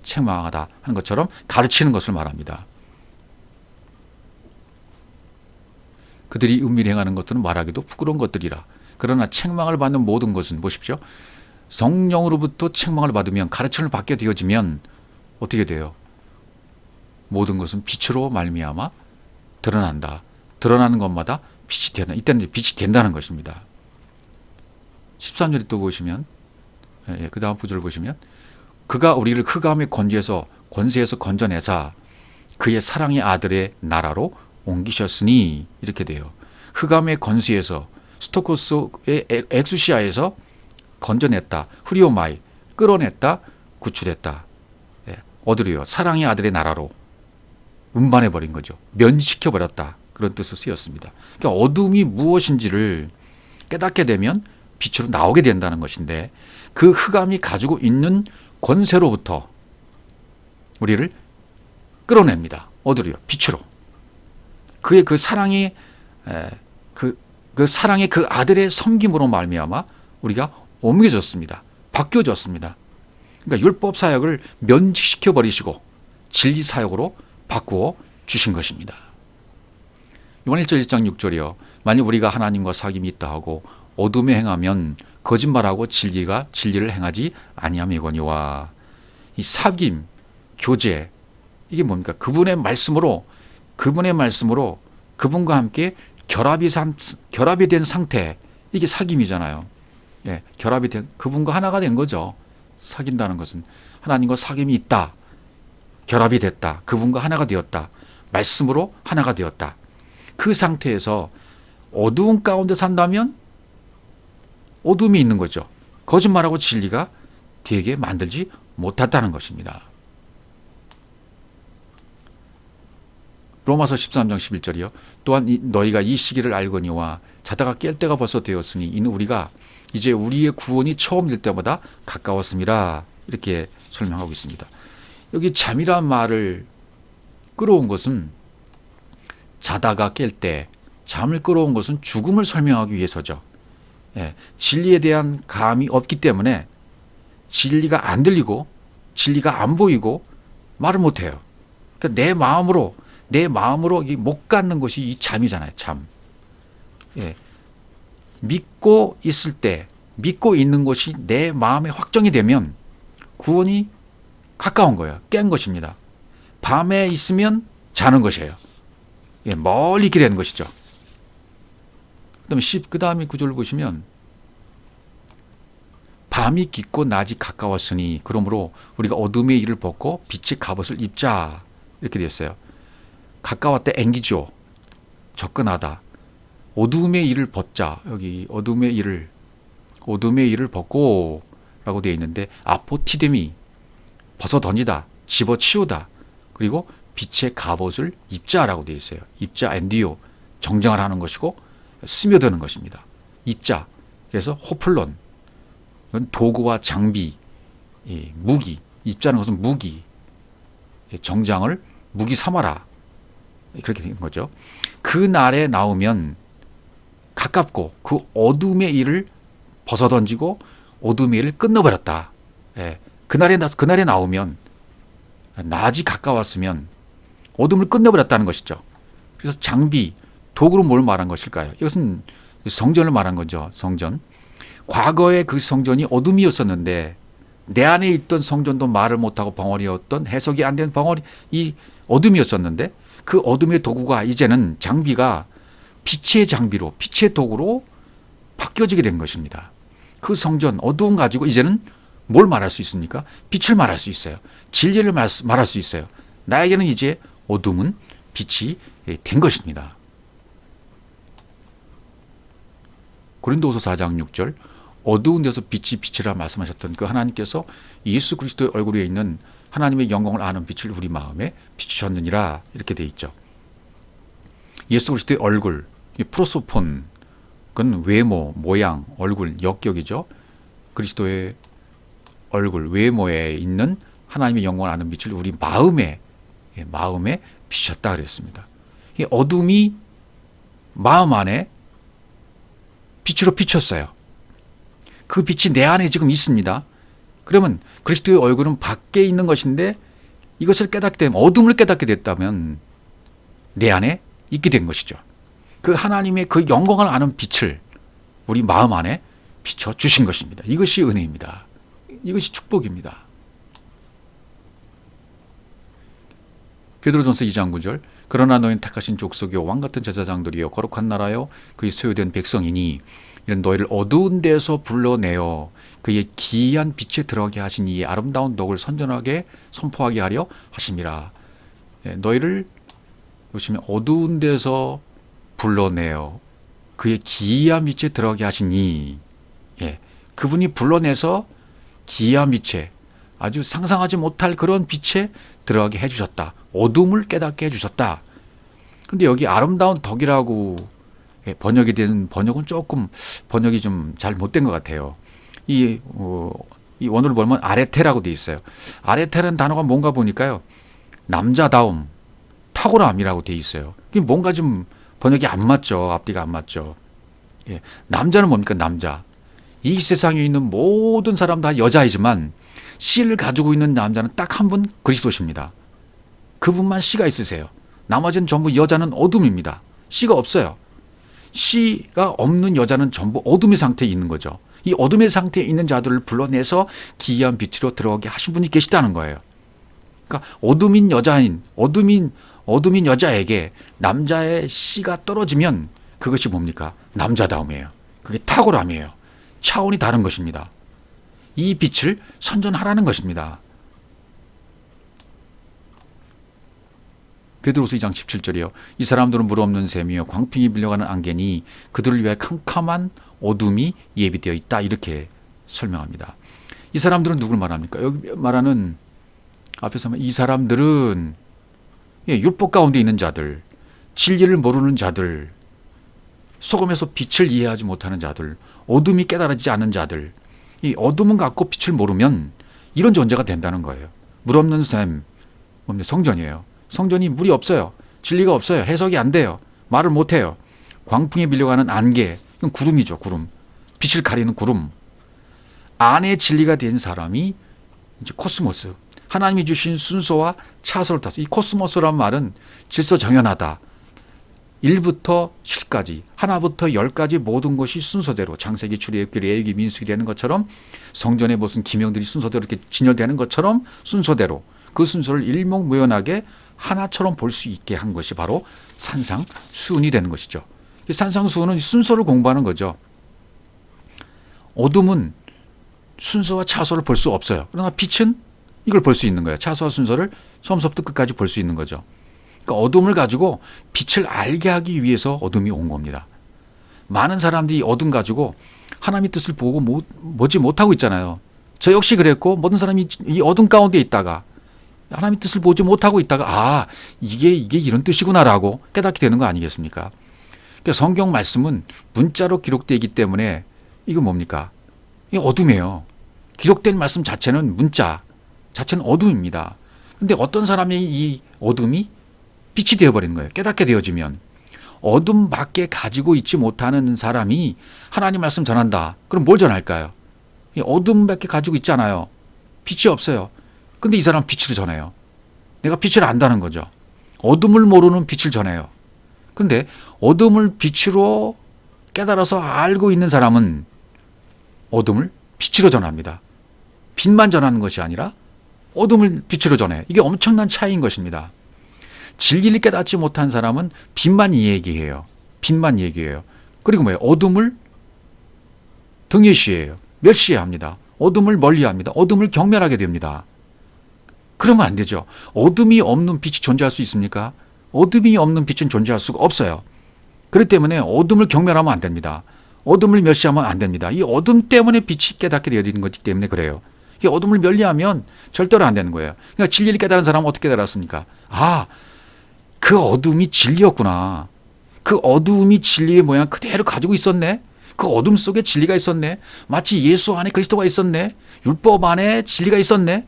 책망하다 하는 것처럼 가르치는 것을 말합니다. 그들이 은밀히 행하는 것들은 말하기도 부끄러운 것들이라. 그러나 책망을 받는 모든 것은 보십시오. 성령으로부터 책망을 받으면 가르침을 받게 되어지면 어떻게 돼요? 모든 것은 빛으로 말미암아 드러난다. 드러나는 것마다 빛이 된다. 이때는 빛이 된다는 것입니다. 13절에 또 보시면 그 다음 구절을 보시면 그가 우리를 흑암의 권세에서 건져내사 그의 사랑의 아들의 나라로 옮기셨으니 이렇게 돼요. 흑암의 권세에서 스토코스의 엑수시아에서 건져냈다. 후리오마이 끌어냈다. 구출했다. 어디로요? 사랑의 아들의 나라로 운반해버린 거죠. 면시켜버렸다. 그런 뜻으로 쓰였습니다. 그러니까 어둠이 무엇인지를 깨닫게 되면 빛으로 나오게 된다는 것인데 그 흑암이 가지고 있는 권세로부터 우리를 끌어냅니다. 어디로요? 빛으로. 그의 그 사랑의 그 사랑의 그 아들의 섬김으로 말미암아 우리가 옮겨졌습니다. 바뀌어졌습니다. 그러니까 율법 사역을 면직시켜 버리시고 진리 사역으로 바꾸어 주신 것입니다. 요한 1절 1장 6절이요. 만약 우리가 하나님과 사귐이 있다 하고 어둠에 행하면 거짓말하고 진리를 행하지 아니함이거니와. 이 사귐, 교제 이게 뭡니까? 그분의 말씀으로 그분과 함께 결합이 된 상태, 이게 사귐이잖아요. 결합이 된 그분과 하나가 된 거죠. 사귄다는 것은 하나님과 사귐이 있다. 결합이 됐다. 그분과 하나가 되었다. 말씀으로 하나가 되었다. 그 상태에서 어두운 가운데 산다면 어둠이 있는 거죠. 거짓말하고 진리가 되게 만들지 못했다는 것입니다. 로마서 13장 11절이요. 또한 너희가 이 시기를 알거니와 자다가 깰 때가 벌써 되었으니 이는 우리가 이제 우리의 구원이 처음 될 때마다 가까웠습니다. 이렇게 설명하고 있습니다. 여기 잠이란 말을 끌어온 것은 자다가 깰 때, 잠을 끌어온 것은 죽음을 설명하기 위해서죠. 진리에 대한 감이 없기 때문에 진리가 안 들리고 진리가 안 보이고 말을 못해요. 그러니까 내 마음으로 못 갖는 것이 이 잠이잖아요. 잠. 믿고 있을 때, 믿고 있는 것이 내 마음에 확정이 되면 구원이 가까운 거예요. 깬 것입니다. 밤에 있으면 자는 것이에요. 멀리 있게 되는 것이죠. 그 다음에 구절을 보시면 밤이 깊고 낮이 가까웠으니 그러므로 우리가 어둠의 일을 벗고 빛의 갑옷을 입자. 이렇게 되었어요. 가까웠다, 앵기죠. 접근하다. 어둠의 일을 벗자. 여기 어둠의 일을 벗고 라고 되어 있는데 아포티데미, 벗어 던지다, 집어치우다. 그리고 빛의 갑옷을 입자라고 되어 있어요. 입자, 엔디오, 정장을 하는 것이고 스며드는 것입니다. 입자. 그래서 호플론, 도구와 장비, 무기. 입자는 것은 무기. 정장을 무기 삼아라. 그렇게 된 거죠. 그 날에 나오면 가깝고 그 어둠의 일을 벗어던지고 어둠의 일을 끊어버렸다. 그날에 나오면 낮이 가까웠으면 어둠을 끝내버렸다는 것이죠. 그래서 장비, 도구로 뭘 말한 것일까요? 이것은 성전을 말한 거죠. 성전. 과거에 그 성전이 어둠이었었는데 내 안에 있던 성전도 말을 못하고 벙어리였던, 해석이 안 된 이 어둠이었었는데 그 어둠의 도구가 이제는 장비가 빛의 장비로, 빛의 도구로 바뀌어지게 된 것입니다. 그 성전, 어두움 가지고 이제는 뭘 말할 수 있습니까? 빛을 말할 수 있어요. 진리를 말할 수 있어요. 나에게는 이제 어둠은 빛이 된 것입니다. 고린도후서 4장 6절, 어두운 데서 빛이 빛이라 말씀하셨던 그 하나님께서 예수 그리스도의 얼굴 위에 있는 하나님의 영광을 아는 빛을 우리 마음에 비추셨느니라. 이렇게 되어 있죠. 예수 그리스도의 얼굴, 프로소폰, 그건 외모, 모양, 얼굴, 역격이죠. 그리스도의 얼굴, 외모에 있는 하나님의 영광을 아는 빛을 우리 마음에 비추셨다 그랬습니다. 이 어둠이 마음 안에 빛으로 비쳤어요. 그 빛이 내 안에 지금 있습니다. 그러면 그리스도의 얼굴은 밖에 있는 것인데 이것을 깨닫게 되면, 어둠을 깨닫게 됐다면 내 안에 있게 된 것이죠. 그 하나님의 그 영광을 아는 빛을 우리 마음 안에 비춰 주신 것입니다. 이것이 은혜입니다. 이것이 축복입니다. 베드로전서 2장 9절, 그러나 너희는 택하신 족속이요 왕같은 제사장들이요 거룩한 나라요 그의 소유된 백성이니 이런 너희를 어두운 데서 불러내어 그의 기이한 빛에 들어가게 하신 이 아름다운 덕을 선전하게 선포하게 하려 하심이라. 너희를 보시면 어두운 데서 불러내어 그의 기이한 빛에 들어가게 하시니, 그분이 불러내서 기이한 빛에, 아주 상상하지 못할 그런 빛에 들어가게 해주셨다. 어둠을 깨닫게 해주셨다. 근데 여기 아름다운 덕이라고 번역이 된 번역은 조금 번역이 좀 잘못된 것 같아요. 이 원어를 보면 아레테라고 돼 있어요. 아레테라는 단어가 뭔가 보니까요, 남자다움, 탁월함이라고 돼 있어요. 뭔가 좀 번역이 안 맞죠. 앞뒤가 안 맞죠. 남자는 뭡니까? 남자. 이 세상에 있는 모든 사람 다 여자이지만 씨를 가지고 있는 남자는 딱 한 분, 그리스도십니다. 그분만 씨가 있으세요. 나머지는 전부 여자는 어둠입니다. 씨가 없어요. 씨가 없는 여자는 전부 어둠의 상태에 있는 거죠. 이 어둠의 상태에 있는 자들을 불러내서 기이한 빛으로 들어가게 하신 분이 계시다는 거예요. 그러니까 어둠인 여자에게 남자의 씨가 떨어지면 그것이 뭡니까? 남자다움이에요. 그게 탁월함이에요. 차원이 다른 것입니다. 이 빛을 선전하라는 것입니다. 베드로서 2장 17절이요. 이 사람들은 물 없는 샘이요 광풍이 밀려가는 안개니 그들을 위해 캄캄한 어둠이 예비되어 있다. 이렇게 설명합니다. 이 사람들은 누굴 말합니까? 여기 말하는 앞에서 이 사람들은 율법 가운데 있는 자들, 진리를 모르는 자들, 속음에서 빛을 이해하지 못하는 자들, 어둠이 깨달아지지 않는 자들, 이 어둠은 갖고 빛을 모르면 이런 존재가 된다는 거예요. 물 없는 샘, 성전이에요. 성전이 물이 없어요. 진리가 없어요. 해석이 안 돼요. 말을 못 해요. 광풍에 밀려가는 안개, 이건 구름이죠. 구름. 빛을 가리는 구름. 안에 진리가 된 사람이 이제 코스모스. 하나님이 주신 순서와 차소를 타서, 이 코스모스란 말은 질서정연하다. 1부터 7까지, 하나부터 10까지 모든 것이 순서대로, 창세기, 출애굽기, 레위기, 민수기 되는 것처럼, 성전에 무슨 기명들이 순서대로 이렇게 진열되는 것처럼 순서대로 그 순서를 일목무연하게 하나처럼 볼 수 있게 한 것이 바로 산상수훈이 되는 것이죠. 산상수훈은 순서를 공부하는 거죠. 어둠은 순서와 차소를 볼 수 없어요. 그러나 빛은 이걸 볼 수 있는 거예요. 차소와 순서를 처음부터 끝까지 볼 수 있는 거죠. 그러니까 어둠을 가지고 빛을 알게 하기 위해서 어둠이 온 겁니다. 많은 사람들이 어둠 가지고 하나님의 뜻을 보고 보지 못하고 있잖아요. 저 역시 그랬고, 모든 사람이 이 어둠 가운데 있다가 하나님의 뜻을 보지 못하고 있다가 이게 이런 뜻이구나라고 깨닫게 되는 거 아니겠습니까? 그러니까 성경 말씀은 문자로 기록되어 있기 때문에 이건 뭡니까? 이게 어둠이에요. 기록된 말씀 자체는 문자 자체는 어둠입니다. 근데 어떤 사람이 이 어둠이 빛이 되어버리는 거예요. 깨닫게 되어지면. 어둠밖에 가지고 있지 못하는 사람이 하나님 말씀 전한다. 그럼 뭘 전할까요? 어둠밖에 가지고 있잖아요. 빛이 없어요. 근데 이 사람은 빛을 전해요. 내가 빛을 안다는 거죠. 어둠을 모르는 빛을 전해요. 근데 어둠을 빛으로 깨달아서 알고 있는 사람은 어둠을 빛으로 전합니다. 빛만 전하는 것이 아니라 어둠을 빛으로 전해. 이게 엄청난 차이인 것입니다. 진리를 깨닫지 못한 사람은 빛만 얘기해요. 빛만 얘기해요. 그리고 뭐예요? 어둠을 등에시해요. 멸시합니다. 어둠을 멀리합니다. 어둠을 경멸하게 됩니다. 그러면 안 되죠. 어둠이 없는 빛이 존재할 수 있습니까? 어둠이 없는 빛은 존재할 수가 없어요. 그렇기 때문에 어둠을 경멸하면 안 됩니다. 어둠을 멸시하면 안 됩니다. 이 어둠 때문에 빛이 깨닫게 되어지는 거기 때문에 그래요. 이 어둠을 멸리하면 절대로 안 되는 거예요. 그러니까 진리를 깨달은 사람은 어떻게 깨달았습니까? 그 어둠이 진리였구나. 그 어둠이 진리의 모양 그대로 가지고 있었네. 그 어둠 속에 진리가 있었네. 마치 예수 안에 그리스도가 있었네. 율법 안에 진리가 있었네.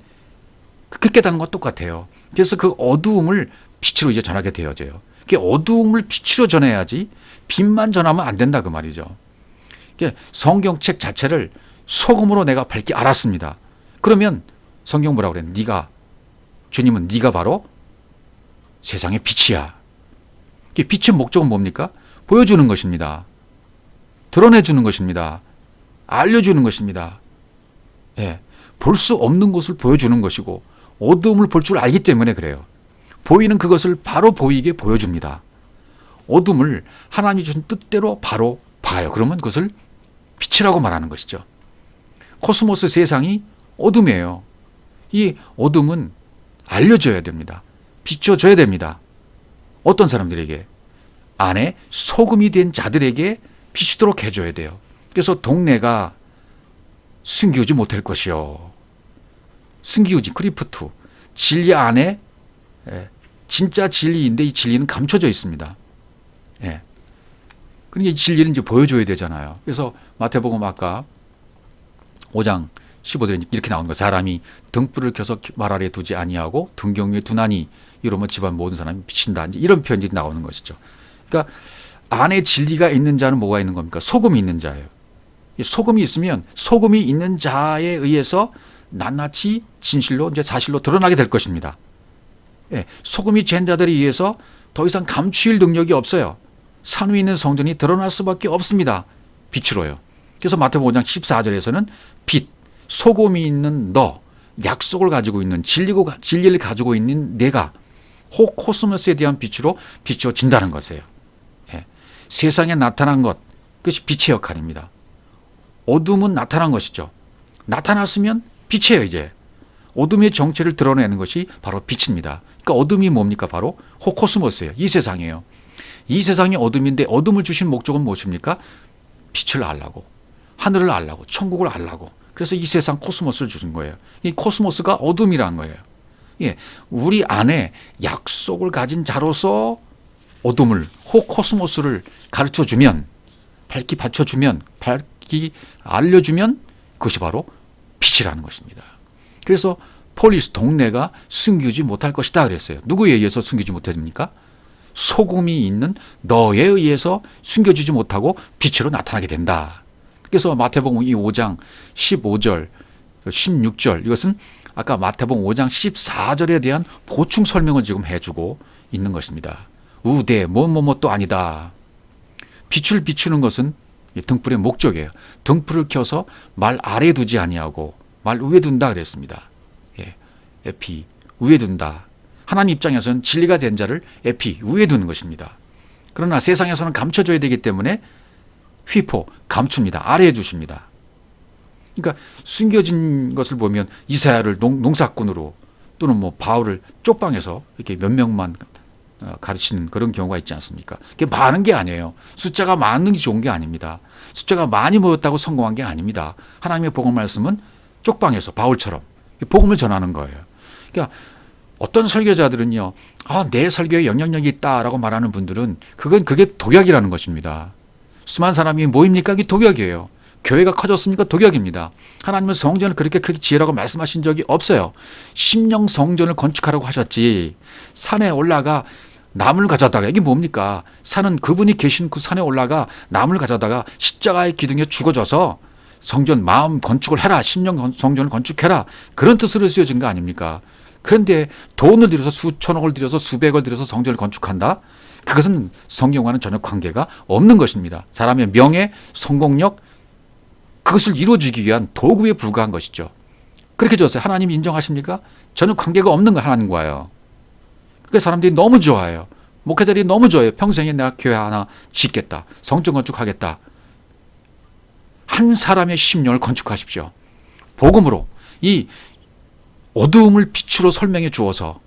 그렇게 깨닫는 것 똑같아요. 그래서 그 어두움을 빛으로 이제 전하게 되어져요. 그게 어두움을 빛으로 전해야지 빛만 전하면 안 된다 그 말이죠. 성경책 자체를 소금으로 내가 밝게 알았습니다. 그러면 성경 뭐라고 그래? 주님은 네가 바로 세상의 빛이야. 빛의 목적은 뭡니까? 보여주는 것입니다. 드러내주는 것입니다. 알려주는 것입니다. 예, 볼 수 없는 것을 보여주는 것이고 어두움을 볼 줄 알기 때문에 그래요. 보이는 그것을 바로 보이게 보여줍니다. 어둠을 하나님이 주신 뜻대로 바로 봐요. 그러면 그것을 빛이라고 말하는 것이죠. 코스모스 세상이 어둠이에요. 이 어둠은 알려줘야 됩니다. 비춰줘야 됩니다. 어떤 사람들에게? 안에 소금이 된 자들에게 비추도록 해줘야 돼요. 그래서 동네가 숨기우지 못할 것이요. 숨기우지 크리프트. 진리 안에 진짜 진리인데 이 진리는 감춰져 있습니다. 예. 그러니까 이 진리는 이제 보여줘야 되잖아요. 그래서 마태복음 아까 5장 15절에 이렇게 나오는 거. 사람이 등불을 켜서 말 아래 두지 아니하고 등경 위에 두나니 이러면 집안 모든 사람이 비친다. 이제 이런 표현이 나오는 것이죠. 그러니까 안에 진리가 있는 자는 뭐가 있는 겁니까? 소금이 있는 자예요. 소금이 있으면 소금이 있는 자에 의해서 낱낱이 진실로 이제 사실로 드러나게 될 것입니다. 예, 소금이 잰 자들에 의해서 더 이상 감추일 능력이 없어요. 산 위에 있는 성전이 드러날 수밖에 없습니다. 빛으로요. 그래서 마태복음 5장 14절에서는 빛, 소금이 있는 너, 약속을 가지고 있는 진리를 가지고 있는 내가 코스모스에 대한 빛으로 비춰진다는 것이에요. 예, 세상에 나타난 것, 그것이 빛의 역할입니다. 어둠은 나타난 것이죠. 나타났으면 빛이에요. 이제 어둠의 정체를 드러내는 것이 바로 빛입니다. 그러니까 어둠이 뭡니까? 바로 코스모스예요. 이 세상이에요. 이 세상이 어둠인데 어둠을 주신 목적은 무엇입니까? 빛을 알라고, 하늘을 알라고, 천국을 알라고. 그래서 이 세상 코스모스를 주신 거예요. 이 코스모스가 어둠이란 거예요. 예, 우리 안에 약속을 가진 자로서 어둠을, 코스모스를 가르쳐주면, 밝히 받쳐주면, 밝히 알려주면 그것이 바로 빛이라는 것입니다. 그래서 폴리스 동네가 숨기지 못할 것이다 그랬어요. 누구에 의해서 숨기지 못합니까? 소금이 있는 너에 의해서 숨겨지지 못하고 빛으로 나타나게 된다. 그래서 마태복음 이 5장 15절, 16절 이것은 아까 마태복음 5장 14절에 대한 보충 설명을 지금 해주고 있는 것입니다. 우대 뭐뭐뭐도 아니다. 빛을 비추는 것은 등불의 목적이에요. 등불을 켜서 말 아래 두지 아니하고 말 위에 둔다 그랬습니다. 예, 에피 위에 둔다. 하나님 입장에서는 진리가 된 자를 에피 위에 두는 것입니다. 그러나 세상에서는 감춰줘야 되기 때문에 휘포 감춥니다. 아래에 두십니다. 그러니까 숨겨진 것을 보면 이사야를 농사꾼으로 또는 뭐 바울을 쪽방에서 이렇게 몇 명만 가르치는 그런 경우가 있지 않습니까? 그게 많은 게 아니에요. 숫자가 많은 게 좋은 게 아닙니다. 숫자가 많이 모였다고 성공한 게 아닙니다. 하나님의 복음 말씀은 쪽방에서 바울처럼 복음을 전하는 거예요. 그러니까 어떤 설교자들은요, 내 설교에 영향력이 있다라고 말하는 분들은 그게 독약이라는 것입니다. 수많은 사람이 모입니까? 그게 독약이에요. 교회가 커졌습니까? 독약입니다. 하나님은 성전을 그렇게 크게 지으라고 말씀하신 적이 없어요. 심령 성전을 건축하라고 하셨지. 산에 올라가 나무를 가져다가, 이게 뭡니까? 산은 그분이 계신 그 산에 올라가 나무를 가져다가 십자가의 기둥에 죽어져서 성전 마음 건축을 해라. 심령 성전을 건축해라. 그런 뜻으로 쓰여진 거 아닙니까? 그런데 돈을 들여서 수천억을 들여서 수백을 들여서 성전을 건축한다? 그것은 성경과는 전혀 관계가 없는 것입니다. 사람의 명예, 성공력, 그것을 이루어주기 위한 도구에 불과한 것이죠. 그렇게 줬어요. 하나님이 인정하십니까? 전혀 관계가 없는 거 하나님과요. 그러니까 사람들이 너무 좋아해요. 목회자들이 너무 좋아해요. 평생에 내가 교회 하나 짓겠다. 성전 건축하겠다. 한 사람의 심령을 건축하십시오. 복음으로 이 어두움을 빛으로 설명해 주어서,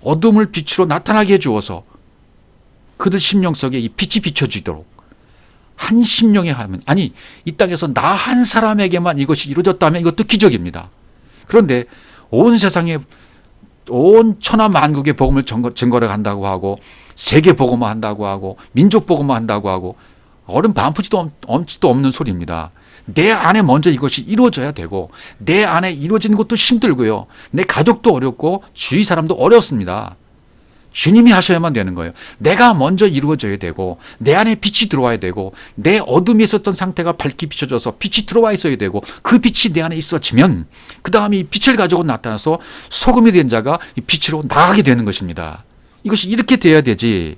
어두움을 빛으로 나타나게 해 주어서 그들 심령 속에 이 빛이 비춰지도록 한 심령에 하면, 아니 이 땅에서 나 한 사람에게만 이것이 이루어졌다면 이것도 기적입니다. 그런데 온 세상에 온 천하 만국의 복음을 증거를 한다고 하고 세계 복음화 한다고 하고 민족 복음화 한다고 하고 어른 반푸지도 엄지도 없는 소리입니다. 내 안에 먼저 이것이 이루어져야 되고 내 안에 이루어지는 것도 힘들고요. 내 가족도 어렵고 주위 사람도 어렵습니다. 주님이 하셔야만 되는 거예요. 내가 먼저 이루어져야 되고 내 안에 빛이 들어와야 되고 내 어둠에 있었던 상태가 밝게 비춰져서 빛이 들어와 있어야 되고 그 빛이 내 안에 있어지면 그 다음에 이 빛을 가지고 나타나서 소금이 된 자가 이 빛으로 나가게 되는 것입니다. 이것이 이렇게 돼야 되지.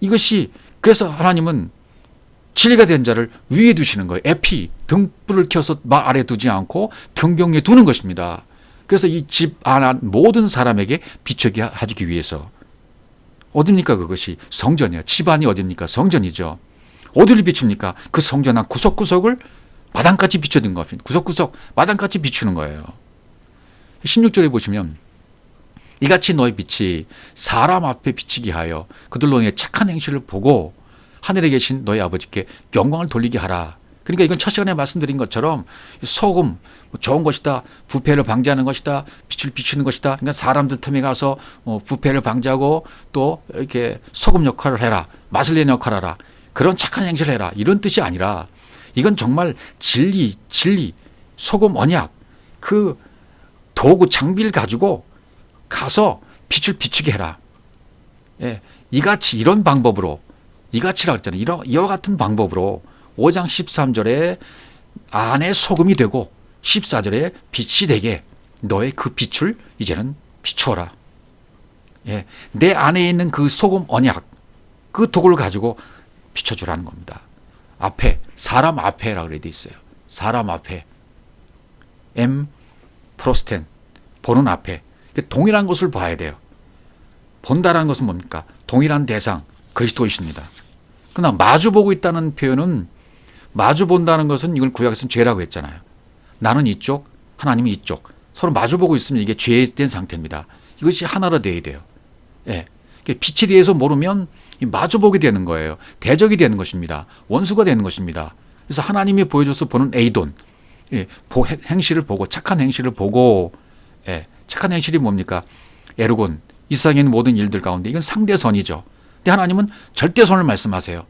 이것이 그래서 하나님은 진리가 된 자를 위에 두시는 거예요. 에피, 등불을 켜서 말 아래 두지 않고 등경에 두는 것입니다. 그래서 이 집 안 모든 사람에게 비추게 해주기 위해서. 어딥니까 그것이? 성전이에요. 집안이 어딥니까? 성전이죠. 어디를 비춥니까? 그 성전 한 구석구석을 마당까지 비춰둔 겁니다. 구석구석 마당까지 비추는 거예요. 16절에 보시면 이같이 너의 빛이 사람 앞에 비치게 하여 그들로 인해 착한 행실을 보고 하늘에 계신 너희 아버지께 영광을 돌리게 하라. 그러니까 이건 첫 시간에 말씀드린 것처럼 소금 좋은 것이다. 부패를 방지하는 것이다. 빛을 비추는 것이다. 그러니까 사람들 틈에 가서 부패를 방지하고 또 이렇게 소금 역할을 해라. 맛을 내는 역할을 하라. 그런 착한 행실을 해라. 이런 뜻이 아니라 이건 정말 진리, 소금 언약 그 도구 장비를 가지고 가서 빛을 비추게 해라. 예, 이같이 이런 방법으로 이같이라고 했잖아요. 이와 같은 방법으로 5장 13절에 안에 소금이 되고 14절에 빛이 되게 너의 그 빛을 이제는 비추어라. 예, 내 안에 있는 그 소금 언약 그 도구를 가지고 비춰주라는 겁니다. 앞에 사람 앞에라고 그래 돼 있어요. 사람 앞에 M 프로스텐 보는 앞에 동일한 것을 봐야 돼요. 본다라는 것은 뭡니까? 동일한 대상 그리스도이십니다. 그러나 마주보고 있다는 표현은 마주본다는 것은 이걸 구약에서는 죄라고 했잖아요. 나는 이쪽, 하나님이 이쪽. 서로 마주보고 있으면 이게 죄된 상태입니다. 이것이 하나로 되어야 돼요. 예. 빛에 대해서 모르면 마주보게 되는 거예요. 대적이 되는 것입니다. 원수가 되는 것입니다. 그래서 하나님이 보여줘서 보는 에이돈, 예. 행실을 보고 착한 행실을 보고, 예. 착한 행실이 뭡니까? 에르곤, 이 세상에 있는 모든 일들 가운데 이건 상대선이죠. 근데 하나님은 절대선을 말씀하세요.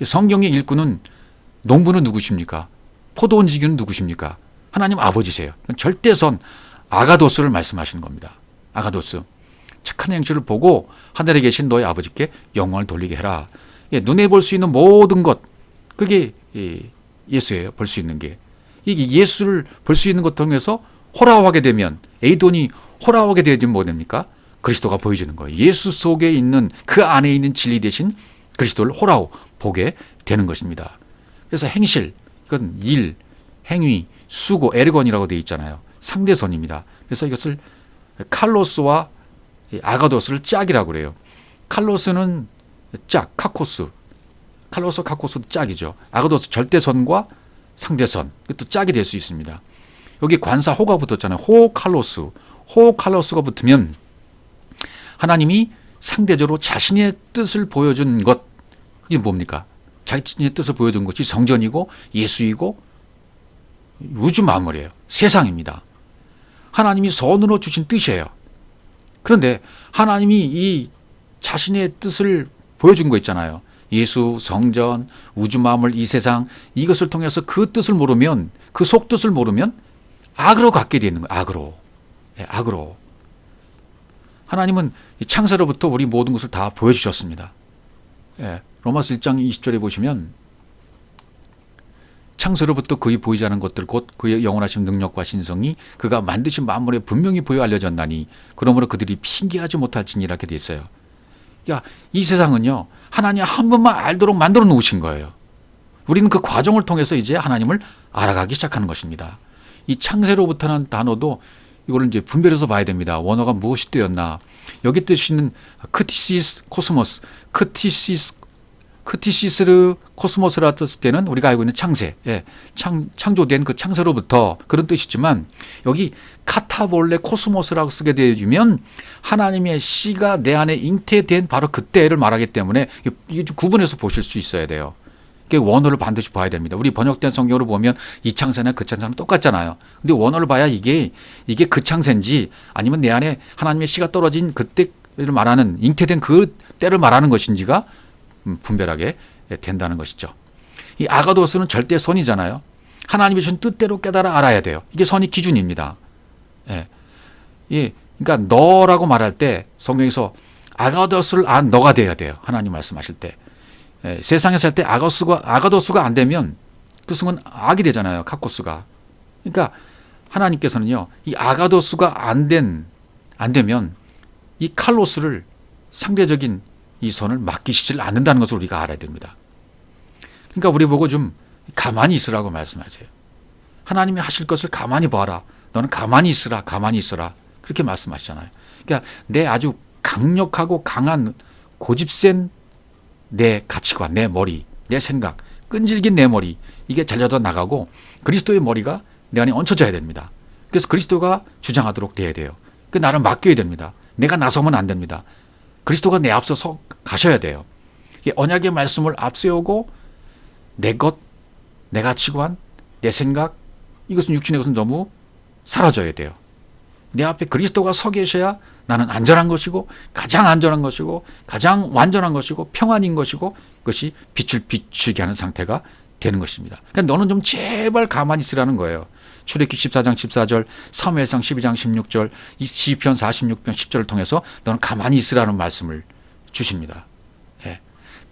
성경의 일꾼은 농부는 누구십니까? 포도원 지기는 누구십니까? 하나님 아버지세요. 절대선 아가도스를 말씀하시는 겁니다. 아가도스. 착한 행실을 보고 하늘에 계신 너희 아버지께 영광을 돌리게 해라. 예, 눈에 볼 수 있는 모든 것 그게 예수예요. 볼 수 있는 게. 이게 예수를 볼 수 있는 것 통해서 호라하게 되면 에이돈이 호라하게 되면 뭐 됩니까? 그리스도가 보여지는 거예요. 예수 속에 있는 그 안에 있는 진리 대신 그리스도를 호라우 보게 되는 것입니다. 그래서 행실, 이건 일, 행위, 수고, 에르건이라고 되어 있잖아요. 상대선입니다. 그래서 이것을 칼로스와 아가도스를 짝이라고 그래요. 칼로스는 짝, 카코스. 칼로스, 카코스도 짝이죠. 아가도스 절대선과 상대선. 또 짝이 될 수 있습니다. 여기 관사 호가 붙었잖아요. 호 칼로스. 호 칼로스가 붙으면 하나님이 상대적으로 자신의 뜻을 보여준 것. 그게 뭡니까? 자신의 뜻을 보여준 것이 성전이고 예수이고 우주 만물이에요. 세상입니다. 하나님이 선으로 주신 뜻이에요. 그런데 하나님이 이 자신의 뜻을 보여준 거 있잖아요. 예수, 성전, 우주 만물, 이 세상 이것을 통해서 그 뜻을 모르면 그 속뜻을 모르면 악으로 갖게 되는 거예요. 악으로. 예, 악으로. 하나님은 창세로부터 우리 모든 것을 다 보여주셨습니다. 예, 로마서 1장 20절에 보시면 창세로부터 그의 보이지 않은 것들 곧 그의 영원하신 능력과 신성이 그가 만드신 만물에 분명히 보여 알려졌나니 그러므로 그들이 핑계하지 못할지니 이렇게 돼 있어요. 그러니까 이 세상은요 하나님 한 번만 알도록 만들어 놓으신 거예요. 우리는 그 과정을 통해서 이제 하나님을 알아가기 시작하는 것입니다. 이 창세로부터라는 단어도 이거를 이제 분별해서 봐야 됩니다. 원어가 무엇이 뜨였나? 여기 뜻이는 크티시스 코스모스, 크티시스르 코스모스라 뜻 때는 우리가 알고 있는 창세, 예, 창조된 그 창세로부터 그런 뜻이지만 여기 카타볼레 코스모스라고 쓰게 되면 하나님의 씨가 내 안에 잉태된 바로 그때를 말하기 때문에 이게 좀 구분해서 보실 수 있어야 돼요. 원어를 반드시 봐야 됩니다. 우리 번역된 성경으로 보면 이 창세나 그 창세는 똑같잖아요. 근데 원어를 봐야 이게 그 창세인지 아니면 내 안에 하나님의 씨가 떨어진 그때를 말하는 잉태된 그 때를 말하는 것인지가 분별하게 된다는 것이죠. 이 아가도스는 절대 선이잖아요. 하나님이 주신 뜻대로 깨달아 알아야 돼요. 이게 선의 기준입니다. 예. 예. 그러니까 너라고 말할 때 성경에서 아가도스를 안 너가 돼야 돼요. 하나님 말씀하실 때. 세상에 살 때 아가도스가 안 되면 그 순간 악이 되잖아요. 카코스가. 그러니까 하나님께서는요, 이 아가도스가 안 되면 이 칼로스를 상대적인 이 손을 맡기시질 않는다는 것을 우리가 알아야 됩니다. 그러니까 우리 보고 좀 가만히 있으라고 말씀하세요. 하나님이 하실 것을 가만히 봐라. 너는 가만히 있으라, 가만히 있어라. 그렇게 말씀하시잖아요. 그러니까 내 아주 강력하고 강한 고집센 내 가치관, 내 머리, 내 생각, 끈질긴 내 머리, 이게 잘려져 나가고 그리스도의 머리가 내 안에 얹혀져야 됩니다. 그래서 그리스도가 주장하도록 돼야 돼요. 그 나를 맡겨야 됩니다. 내가 나서면 안 됩니다. 그리스도가 내 앞서서 가셔야 돼요. 언약의 말씀을 앞세우고 내 것, 내 가치관, 내 생각, 이것은 육신의 것은 너무 사라져야 돼요. 내 앞에 그리스도가 서 계셔야 나는 안전한 것이고 가장 안전한 것이고 가장 완전한 것이고 평안인 것이고 그것이 빛을 비추게 하는 상태가 되는 것입니다. 그러니까 너는 좀 제발 가만히 있으라는 거예요. 출애굽기 14장 14절, 사무엘상 12장 16절, 이 시편 46편 10절을 통해서 너는 가만히 있으라는 말씀을 주십니다. 예.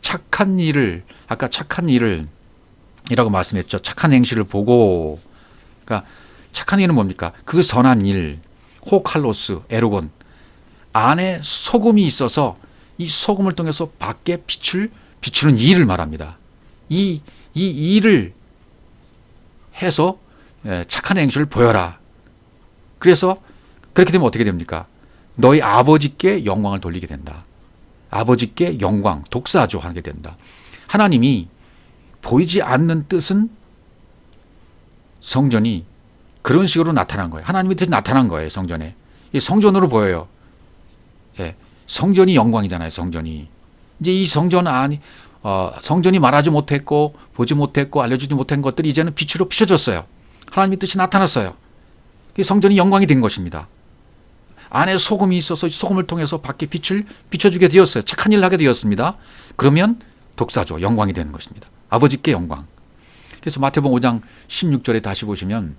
착한 일을 아까 착한 일을 이라고 말씀했죠. 착한 행실을 보고, 그러니까 착한 일은 뭡니까? 그 선한 일, 호칼로스, 에르곤 안에 소금이 있어서 이 소금을 통해서 밖에 빛을 비추는 일을 말합니다. 이 일을 해서 착한 행실을 보여라. 그래서 그렇게 되면 어떻게 됩니까? 너희 아버지께 영광을 돌리게 된다. 아버지께 영광, 독사조 하게 된다. 하나님이 보이지 않는 뜻은 성전이 그런 식으로 나타난 거예요. 하나님의 뜻이 나타난 거예요. 성전에. 이 성전으로 보여요. 예, 성전이 영광이잖아요. 성전이. 이제 이 성전 안이 성전이 말하지 못했고 보지 못했고 알려주지 못한 것들이 이제는 빛으로 비춰졌어요. 하나님의 뜻이 나타났어요. 성전이 영광이 된 것입니다. 안에 소금이 있어서 소금을 통해서 밖에 빛을 비춰주게 되었어요. 착한 일을 하게 되었습니다. 그러면 독사죠. 영광이 되는 것입니다. 아버지께 영광. 그래서 마태복음 5장 16절에 다시 보시면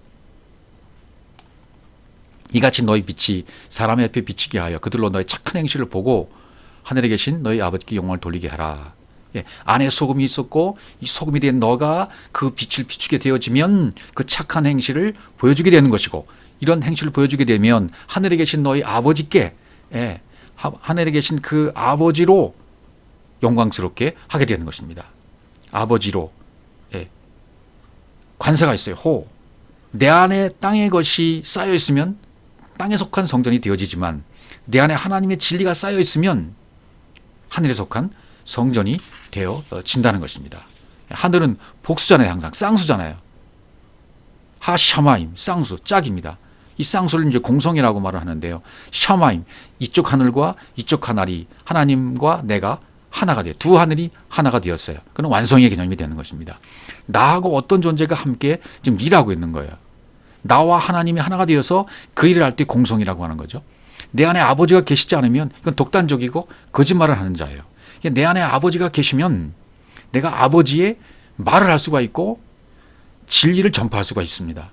이같이 너희 빛이 사람의 앞에 비치게 하여 그들로 너희 착한 행실을 보고 하늘에 계신 너희 아버지께 영광을 돌리게 하라. 예, 안에 소금이 있었고 이 소금이 된 너가 그 빛을 비추게 되어지면 그 착한 행실을 보여주게 되는 것이고 이런 행실을 보여주게 되면 하늘에 계신 너희 아버지께 하늘에 계신 그 아버지로 영광스럽게 하게 되는 것입니다. 아버지로 관세가 있어요. 호. 내 안에 땅의 것이 쌓여 있으면 땅에 속한 성전이 되어지지만 내 안에 하나님의 진리가 쌓여 있으면 하늘에 속한 성전이 되어진다는 것입니다. 하늘은 복수잖아요. 항상 쌍수잖아요. 하샤마임, 쌍수, 짝입니다. 이 쌍수를 이제 공성이라고 말을 하는데요. 샤마임, 이쪽 하늘과 이쪽 하늘이 하나님과 내가 하나가 돼요. 두 하늘이 하나가 되었어요. 그건 완성의 개념이 되는 것입니다. 나하고 어떤 존재가 함께 지금 일하고 있는 거예요. 나와 하나님이 하나가 되어서 그 일을 할 때 공성이라고 하는 거죠. 내 안에 아버지가 계시지 않으면 이건 독단적이고 거짓말을 하는 자예요. 내 안에 아버지가 계시면 내가 아버지의 말을 할 수가 있고 진리를 전파할 수가 있습니다.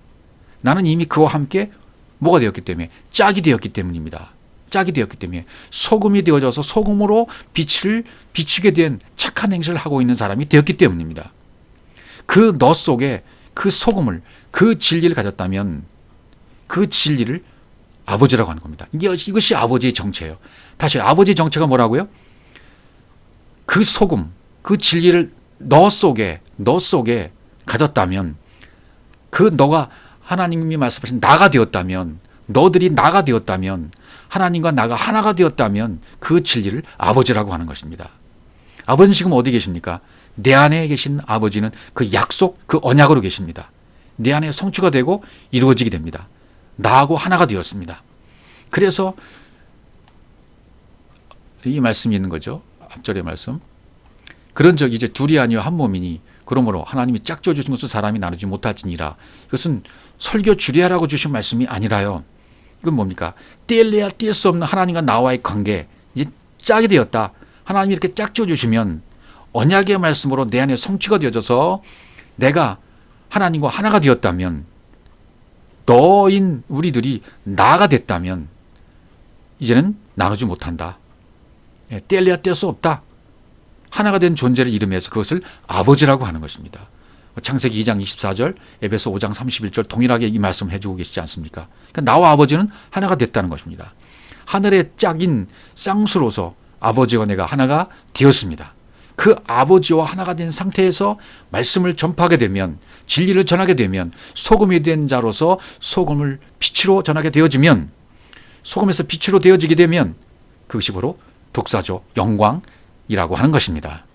나는 이미 그와 함께 뭐가 되었기 때문에 짝이 되었기 때문입니다. 짝이 되었기 때문에 소금이 되어져서 소금으로 빛을 비추게 된 착한 행실을 하고 있는 사람이 되었기 때문입니다. 그 너 속에 그 소금을 그 진리를 가졌다면 그 진리를 아버지라고 하는 겁니다. 이것이 아버지의 정체예요. 다시 아버지의 정체가 뭐라고요? 그 소금, 그 진리를 너 속에 가졌다면 그 너가 하나님이 말씀하신 나가 되었다면 너들이 나가 되었다면 하나님과 나가 하나가 되었다면 그 진리를 아버지라고 하는 것입니다. 아버지는 지금 어디 계십니까? 내 안에 계신 아버지는 그 약속, 그 언약으로 계십니다. 내 안에 성취가 되고 이루어지게 됩니다. 나하고 하나가 되었습니다. 그래서 이 말씀이 있는 거죠. 앞절의 말씀. 그런 적 이제 둘이 아니요 한 몸이니 그러므로 하나님이 짝져 주신 것을 사람이 나누지 못하지니라. 이것은 설교 주례하라고 주신 말씀이 아니라요. 이건 뭡니까? 뗄래야 뗄 수 없는 하나님과 나와의 관계. 이제 짝이 되었다. 하나님이 이렇게 짝져 주시면 언약의 말씀으로 내 안에 성취가 되어져서 내가 하나님과 하나가 되었다면 너인 우리들이 나가 됐다면 이제는 나누지 못한다. 떼려야 뗄 수 없다. 하나가 된 존재를 이름해서 그것을 아버지라고 하는 것입니다. 창세기 2장 24절, 에베소 5장 31절 동일하게 이 말씀 해주고 계시지 않습니까? 그러니까 나와 아버지는 하나가 됐다는 것입니다. 하늘의 짝인 쌍수로서 아버지와 내가 하나가 되었습니다. 그 아버지와 하나가 된 상태에서 말씀을 전파하게 되면, 진리를 전하게 되면, 소금이 된 자로서 소금을 빛으로 전하게 되어지면, 소금에서 빛으로 되어지게 되면 그것이 바로 독사죠. 영광이라고 하는 것입니다.